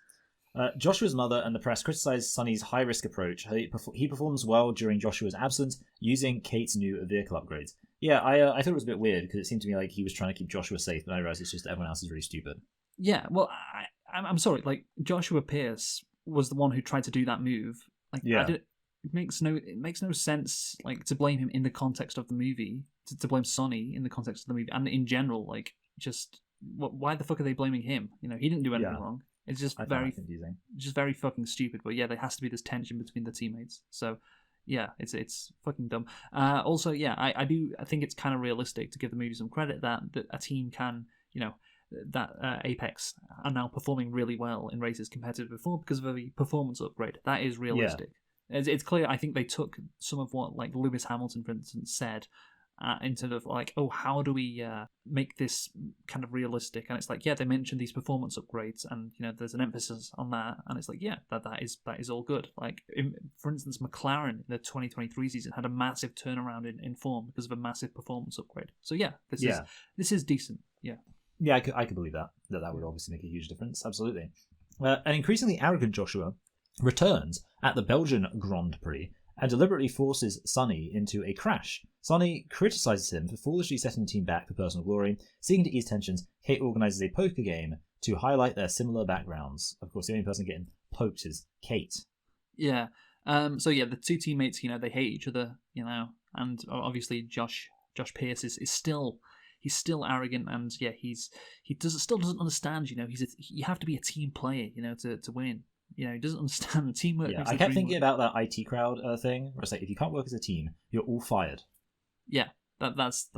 Joshua's mother and the press criticized Sonny's high-risk approach. He performs well during Joshua's absence, using Kate's new vehicle upgrades. Yeah, I thought it was a bit weird, because it seemed to me like he was trying to keep Joshua safe, but I realized it's just everyone else is really stupid. Yeah, well, I'm sorry, like, Joshua Pierce was the one who tried to do that move. Like, yeah. It makes no sense, like, to blame him in the context of the movie, to blame Sonny in the context of the movie, and in general, like, just, why the fuck are they blaming him? He didn't do anything wrong. It's just very confusing. Just very fucking stupid. But yeah, there has to be this tension between the teammates. So yeah, it's fucking dumb. Also, yeah, I think it's kind of realistic to give the movie some credit that a team can, that Apex are now performing really well in races compared to before because of a performance upgrade. That is realistic. Yeah. It's clear. I think they took some of what, like, Lewis Hamilton, for instance, said in terms of like, oh, how do we make this kind of realistic? And it's like, yeah, they mentioned these performance upgrades, and there's an emphasis on that, and it's like, yeah, that is all good. Like, for instance, McLaren in the 2023 season had a massive turnaround in form because of a massive performance upgrade. So yeah, this is decent. Yeah. Yeah, I could believe that would obviously make a huge difference. Absolutely. An increasingly arrogant Joshua returns at the Belgian Grand Prix and deliberately forces Sonny into a crash. Sonny criticizes him for foolishly setting the team back for personal glory. Seeking to ease tensions, Kate organizes a poker game to highlight their similar backgrounds. Of course, the only person getting poked is Kate. Yeah. So yeah, the two teammates, they hate each other, and obviously Josh Pierce is still. He's still arrogant, and yeah, he still doesn't understand. You have to be a team player, to win. He doesn't understand the teamwork. Yeah, I kept thinking about that IT crowd thing, where it's like, if you can't work as a team, you're all fired. Yeah, that's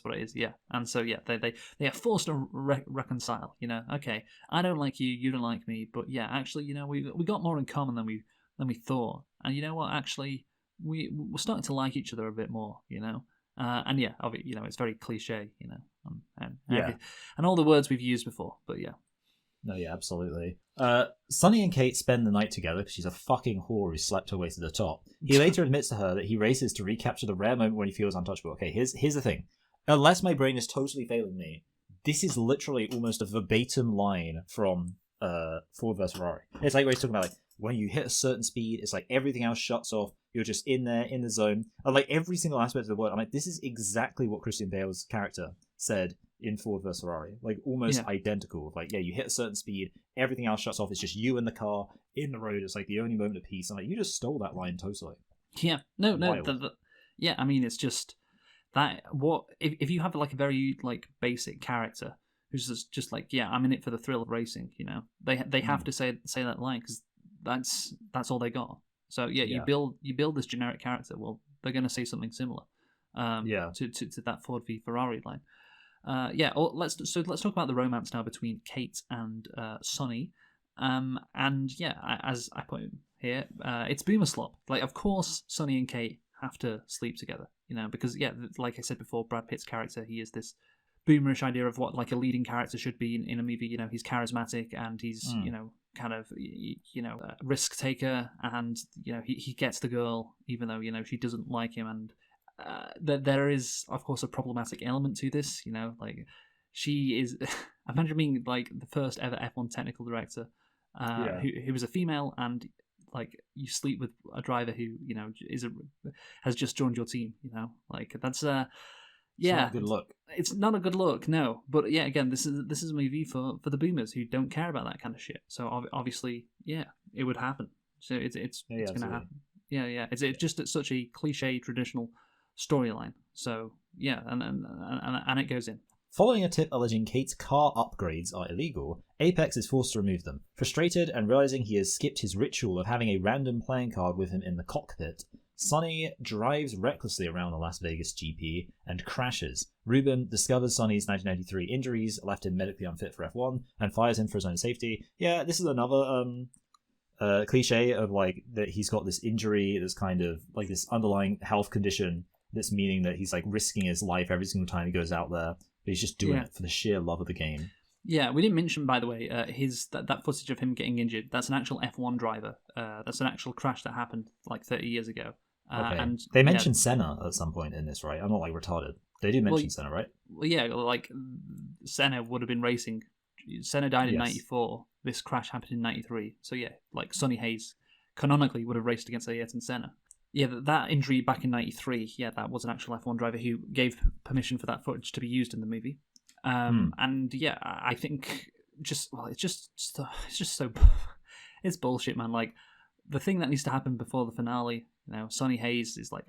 what it is. Yeah, and so yeah, they are forced to reconcile. Okay, I don't like you, you don't like me, but yeah, actually, we got more in common than we thought, and you know what? Actually, we're starting to like each other a bit more. And yeah, it's very cliche, and all the words we've used before, but yeah. No, yeah, absolutely. Sonny and Kate spend the night together because she's a fucking whore who slept her way to the top. He later admits to her that he races to recapture the rare moment when he feels untouchable. Okay, here's the thing. Unless my brain is totally failing me, this is literally almost a verbatim line from Ford vs Ferrari. It's like where he's talking about, like, when you hit a certain speed, it's like everything else shuts off. You're just in there, in the zone. And like every single aspect of the word, I'm like, this is exactly what Christian Bale's character said in Ford vs Ferrari. Like, almost identical. Like, yeah, you hit a certain speed, everything else shuts off. It's just you and the car in the road. It's like the only moment of peace. I'm like, you just stole that line totally. Yeah. No. Yeah, I mean, it's just that. What if you have like a very like basic character who's just like, yeah, I'm in it for the thrill of racing. They have to say that line because that's all they got. So yeah, you build this generic character. Well, they're going to say something similar. To that Ford v Ferrari line. Let's talk about the romance now between Kate and Sonny. And yeah, as I put here, it's Boomer Slop. Like, of course, Sonny and Kate have to sleep together. Because yeah, like I said before, Brad Pitt's character, he is this boomerish idea of what like a leading character should be in a movie. He's charismatic and he's kind of a risk taker, and he gets the girl even though she doesn't like him, and there is of course a problematic element to this. Like, she is imagine being like the first ever F1 technical director who was a female, and like you sleep with a driver who has just joined your team. Like, that's it's not a good look. It's not a good look, no. But yeah, again, this is a movie for the boomers who don't care about that kind of shit. So obviously, yeah, it would happen. So it's going to happen. Yeah. It's just such a cliche traditional storyline. So yeah, and it goes in. Following a tip alleging Kate's car upgrades are illegal, Apex is forced to remove them. Frustrated and realizing he has skipped his ritual of having a random playing card with him in the cockpit, Sonny drives recklessly around the Las Vegas GP and crashes. Ruben discovers Sonny's 1993 injuries left him medically unfit for F1 and fires him for his own safety. Yeah, this is another cliche of like that he's got this injury, this kind of like this underlying health condition that's meaning that he's like risking his life every single time he goes out there, but he's just doing it for the sheer love of the game. Yeah, we didn't mention, by the way, that footage of him getting injured. That's an actual F1 driver. That's an actual crash that happened like 30 years ago. Okay. And they mentioned Senna at some point in this, right? I'm not like retarded. They do mention Senna, right? Well, yeah, like Senna would have been racing. Senna died in 94. This crash happened in 93. So yeah, like Sonny Hayes canonically would have raced against Ayrton Senna. Yeah, that injury back in 93, yeah, that was an actual F1 driver who gave permission for that footage to be used in the movie. And yeah, I think it's just so it's bullshit, man. Like, the thing that needs to happen before the finale, Sonny Hayes is like,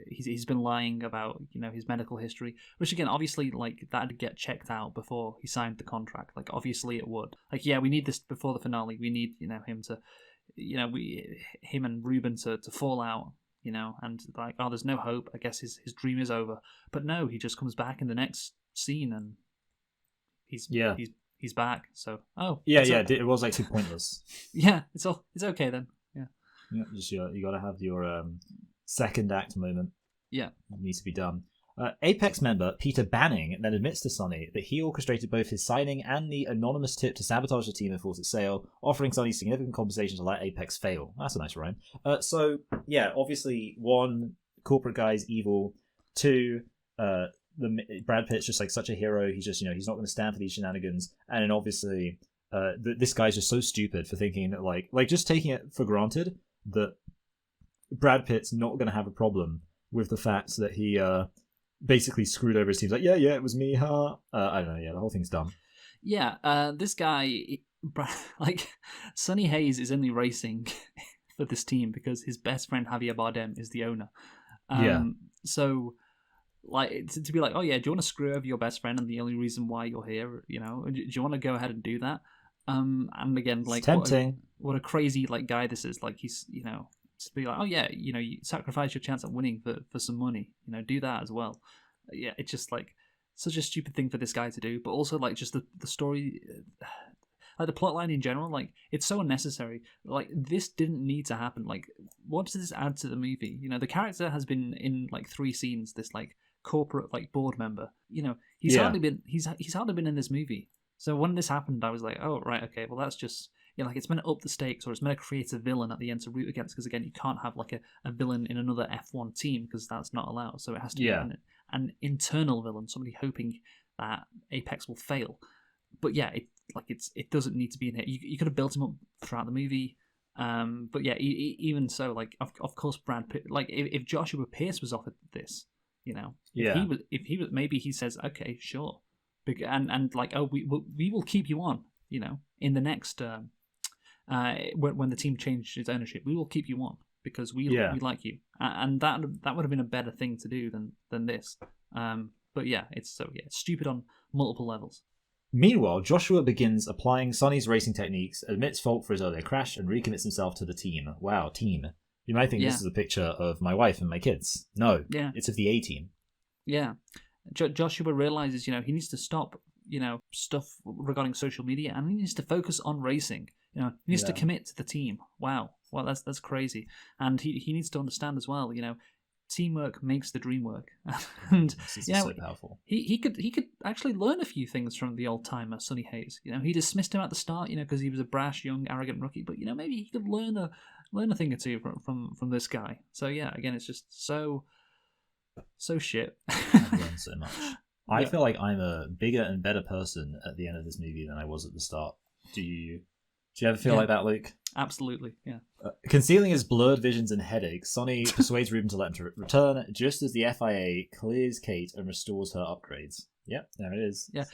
he's been lying about his medical history, which again, obviously, like, that'd get checked out before he signed the contract. Like, obviously it would. Like, yeah, we need this before the finale. We need him to, him and Ruben to fall out. And like, oh, there's no hope. I guess his dream is over. But no, he just comes back in the next scene and he's back. So it was like too pointless. Yeah, it's okay then. Yeah, just you got to have your second act moment. Yeah. needs to be done. Apex member Peter Banning then admits to Sonny that he orchestrated both his signing and the anonymous tip to sabotage the team and force its sale, offering Sonny significant compensation to let Apex fail. That's a nice rhyme. So, yeah, obviously, one, corporate guy's evil. Two, Brad Pitt's just like such a hero. He's just, he's not going to stand for these shenanigans. And then obviously, this guy's just so stupid for thinking that, like just taking it for granted that Brad Pitt's not going to have a problem with the fact that he basically screwed over his team. Like, yeah, it was me, huh? I don't know. Yeah, the whole thing's dumb. Yeah, this guy, like, Sonny Hayes is only racing for this team because his best friend Javier Bardem is the owner. So, like, to be like, oh yeah, do you want to screw over your best friend and the only reason why you're here? Do you want to go ahead and do that? And again, like, it's tempting. What a crazy like guy this is. Like, he's to be like, oh yeah, you sacrifice your chance at winning for some money. Do that as well. Yeah, it's just like such a stupid thing for this guy to do. But also like just the story, like the plot line in general, like it's so unnecessary. Like this didn't need to happen. Like what does this add to the movie? The character has been in like 3 scenes. This like corporate like board member. He's hardly been in this movie. So when this happened, I was like, oh right, okay, well that's just. Like it's meant to up the stakes, or it's meant to create a villain at the end to root against. Because again, you can't have like a villain in another F1 team because that's not allowed. So it has to be an internal villain, somebody hoping that Apex will fail. But yeah, it doesn't need to be in here. You could have built him up throughout the movie. But yeah, even so, like of course Brad Pitt. Like if Joshua Pierce was offered this, if he was maybe he says okay, sure, and like oh we will keep you on, in the next. When the team changed its ownership, we will keep you on because we like you, and that would have been a better thing to do than this. But yeah, it's stupid on multiple levels. Meanwhile, Joshua begins applying Sonny's racing techniques, admits fault for his earlier crash, and recommits himself to the team. Wow, team! You might think this is a picture of my wife and my kids. No, it's of the A team. Yeah, Joshua realizes he needs to stop stuff regarding social media, and he needs to focus on racing. He needs to commit to the team. Wow, well that's crazy, and he needs to understand as well. Teamwork makes the dream work, and so powerful. He could actually learn a few things from the old timer Sonny Hayes. He dismissed him at the start, because he was a brash, young, arrogant rookie. But maybe he could learn a thing or two from this guy. So yeah, again, it's just so shit. I've learned so much. I feel like I'm a bigger and better person at the end of this movie than I was at the start. Do you ever feel like that, Luke? Absolutely, yeah. Concealing his blurred visions and headaches, Sonny persuades Ruben to let him return, just as the FIA clears Kate and restores her upgrades. Yep, there it is. Yeah,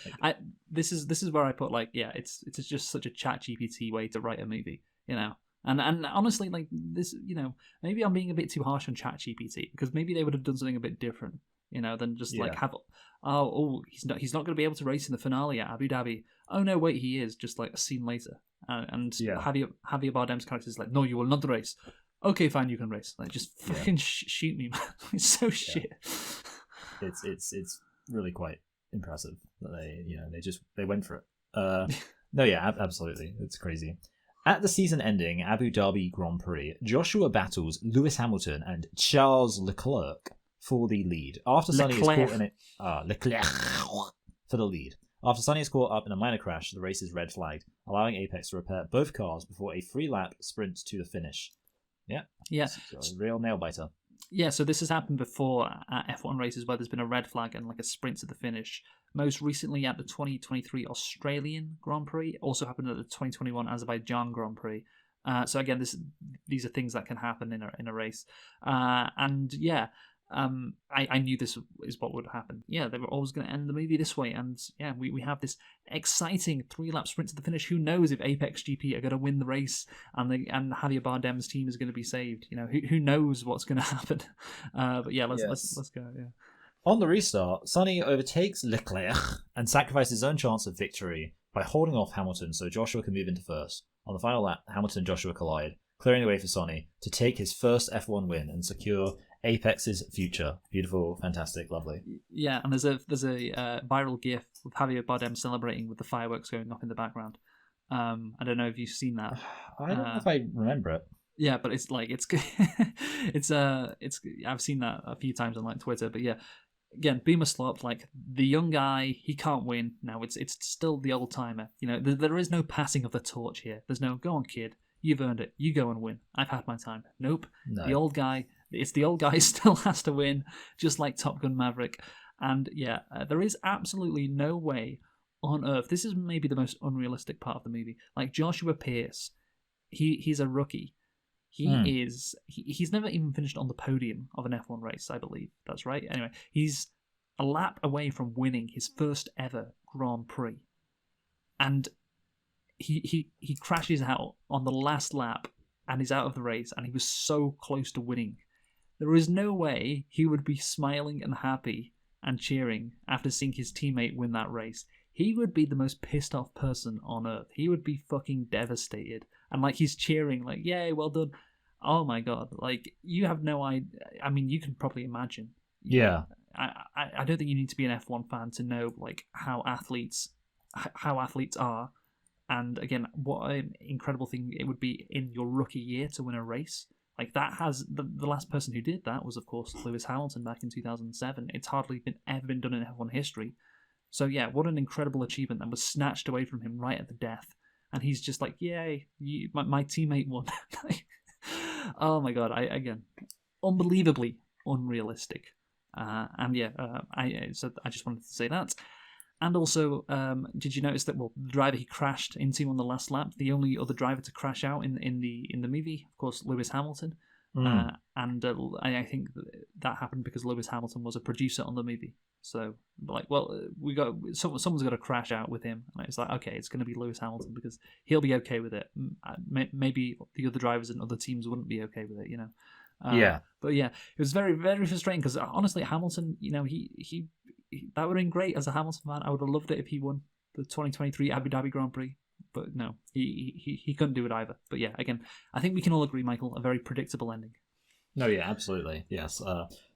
this is where I put it's just such a ChatGPT way to write a movie, And honestly, like this, maybe I'm being a bit too harsh on ChatGPT because maybe they would have done something a bit different, than just like have he's not going to be able to race in the finale at Abu Dhabi. Oh no, wait, he is. Just like a scene later, Javier Bardem's character is like, no, you will not race. Okay, fine, you can race. Like, just fucking shoot me, man. It's so shit. It's really quite impressive that they went for it. No, yeah, absolutely, it's crazy. At the season-ending Abu Dhabi Grand Prix, Joshua battles Lewis Hamilton and Charles Leclerc for the lead. After Sonny is caught in it, Leclerc for the lead. After Sonny is caught up in a minor crash, the race is red flagged, allowing Apex to repair both cars before a 3-lap sprint to the finish. Yeah. It's a real nail biter. Yeah, so this has happened before at F1 races where there's been a red flag and like a sprint to the finish. Most recently at the 2023 Australian Grand Prix, also happened at the 2021 Azerbaijan Grand Prix. So again, these are things that can happen in a race. I knew this is what would happen. Yeah, they were always going to end the movie this way, and yeah, we have this exciting 3-lap sprint to the finish. Who knows if Apex GP are going to win the race and Javier Bardem's team is going to be saved? Who knows what's going to happen? But yeah, let's go. Yeah. On the restart, Sonny overtakes Leclerc and sacrifices his own chance of victory by holding off Hamilton so Joshua can move into first. On the final lap, Hamilton and Joshua collide, clearing the way for Sonny to take his first F1 win and secure Apex's future. Beautiful, fantastic, lovely. Yeah, and there's a viral GIF with Javier Bardem celebrating with the fireworks going off in the background. I don't know if you've seen that. I don't know if I remember it. Yeah, but it's like it's it's I've seen that a few times on like Twitter, but yeah, again, Beamer Slop, like the young guy, he can't win. No, it's still the old timer. You know, there is no passing of the torch here. There's no go on, kid, you've earned it. You go and win. I've had my time. Nope, No. the old guy. It's the old guy who still has to win, just like Top Gun Maverick. And yeah, there is absolutely no way on earth. This is maybe the most unrealistic part of the movie. Like Joshua Pierce, he's a rookie. He's never even finished on the podium of an F1 race, I believe. That's right. Anyway, he's a lap away from winning his first ever Grand Prix. And he crashes out on the last lap and is out of the race, and he was so close to winning. There is no way he would be smiling and happy and cheering after seeing his teammate win that race. He would be the most pissed off person on earth. He would be fucking devastated. And like he's cheering, like, yay, well done. Oh my god, like you have no idea. I mean, you can probably imagine. Yeah. I don't think you need to be an F1 fan to know like how athletes are. And again, what an incredible thing it would be in your rookie year to win a race. Like that has the last person who did that was of course Lewis Hamilton back in 2007. It's hardly ever been done in F1 history. So yeah, what an incredible achievement that was snatched away from him right at the death. And he's just like, yay, my teammate won. Oh my god, again, unbelievably unrealistic. And yeah, I just wanted to say that. And also, did you notice that the driver he crashed into on the last lap, the only other driver to crash out in the movie, of course, Lewis Hamilton. And I think that happened because Lewis Hamilton was a producer on the movie. So, like, well, someone's got to crash out with him, and it's like, okay, it's going to be Lewis Hamilton because he'll be okay with it. Maybe the other drivers and other teams wouldn't be okay with it, you know. Yeah. But yeah, it was very, very frustrating because honestly, Hamilton, you know, he that would have been great as a Hamilton fan. I would have loved it if he won the 2023 Abu Dhabi Grand Prix. But no, he couldn't do it either. But yeah, again, I think we can all agree, Michael, a very predictable ending. No, yeah, absolutely. Yes.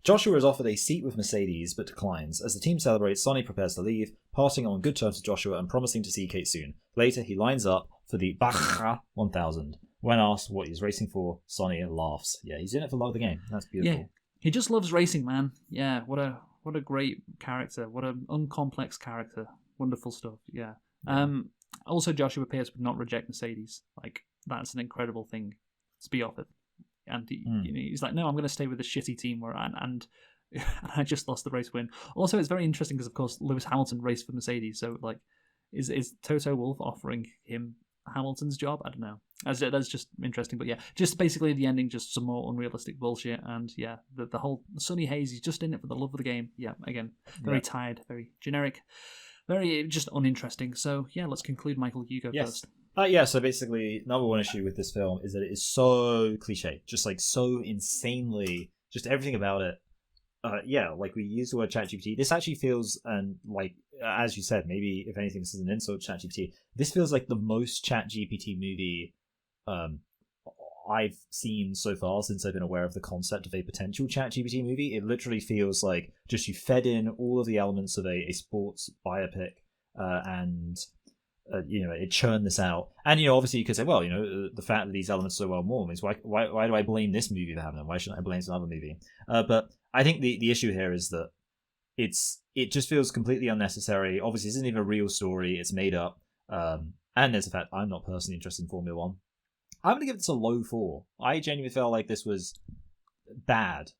Joshua is offered a seat with Mercedes, but declines. As the team celebrates, Sonny prepares to leave, passing on good terms to Joshua and promising to see Kate soon. Later, he lines up for the Baja 1000. When asked what he's racing for, Sonny laughs. Yeah, he's in it for love of the game. That's beautiful. Yeah, he just loves racing, man. Yeah, what a great character. What an uncomplex character. Wonderful stuff. Yeah. Also, Joshua Pierce would not reject Mercedes. Like, that's an incredible thing to be offered. And he's like, no, I'm going to stay with the shitty team and I just lost the race win. Also, it's very interesting because, of course, Lewis Hamilton raced for Mercedes. So, like, is Toto Wolff offering him Hamilton's job? I don't know. That's just interesting. But yeah, just basically the ending, just some more unrealistic bullshit. And yeah, the whole Sonny Hayes, he's just in it for the love of the game. Yeah, again, very tired, very generic, very just uninteresting. So yeah, let's conclude. Michael, you go first. So basically, number one issue with this film is that it is so cliche, just like so insanely, just everything about it. Like we used the word ChatGPT. This actually feels, and like as you said, maybe if anything, this is an insult to ChatGPT. This feels like the most ChatGPT movie I've seen so far since I've been aware of the concept of a potential ChatGPT movie. It literally feels like just you fed in all of the elements of a sports biopic, and it churned this out. And obviously you could say, well, the fact that these elements are so well worn means why do I blame this movie for having them? Why shouldn't I blame some other movie? But I think the issue here is that it just feels completely unnecessary. Obviously, this isn't even a real story. It's made up. And there's the fact I'm not personally interested in Formula One. I'm going to give this a low 4. I genuinely felt like this was bad.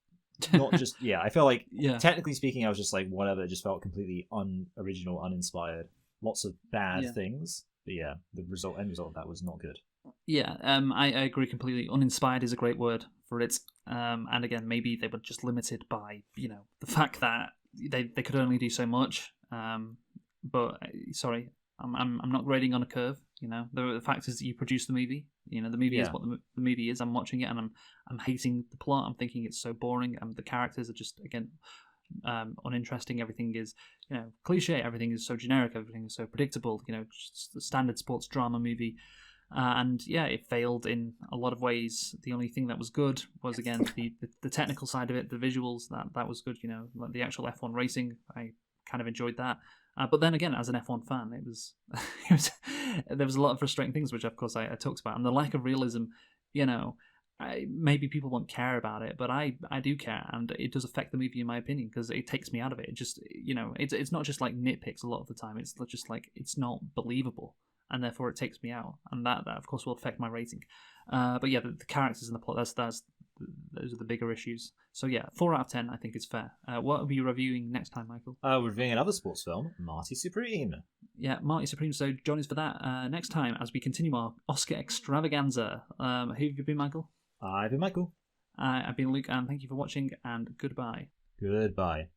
Not just, I feel like, technically speaking, I was just like, whatever. It just felt completely unoriginal, uninspired. Lots of bad things. But yeah, the end result of that was not good. Yeah, I agree completely. Uninspired is a great word for it. And again, maybe they were just limited by, the fact that they could only do so much. But sorry, I'm not grading on a curve. The fact is that you produce the movie. The movie is what the movie is. I'm watching it and I'm hating the plot. I'm thinking it's so boring. And the characters are just, again, uninteresting. Everything is, cliche. Everything is so generic. Everything is so predictable. Just the standard sports drama movie. And yeah, it failed in a lot of ways. The only thing that was good was, again, the technical side of it, the visuals. That was good. Like the actual F1 racing, I kind of enjoyed that. But then again, as an F1 fan, it was there was a lot of frustrating things, which of course I talked about, and the lack of realism. maybe people won't care about it, but I do care, and it does affect the movie in my opinion because it takes me out of it. It just, it's not just like nitpicks a lot of the time. It's just like it's not believable, and therefore it takes me out, and that of course will affect my rating. But yeah, the characters and the plot, those are the bigger issues. So yeah, 4 out of 10 I think is fair. What are we reviewing next time, Michael? We're reviewing another sports film, Marty Supreme. Yeah, Marty Supreme. So join us for that next time as we continue our Oscar extravaganza. Who have you been, Michael? I've been Michael. I've been Luke, and thank you for watching, and goodbye. Goodbye.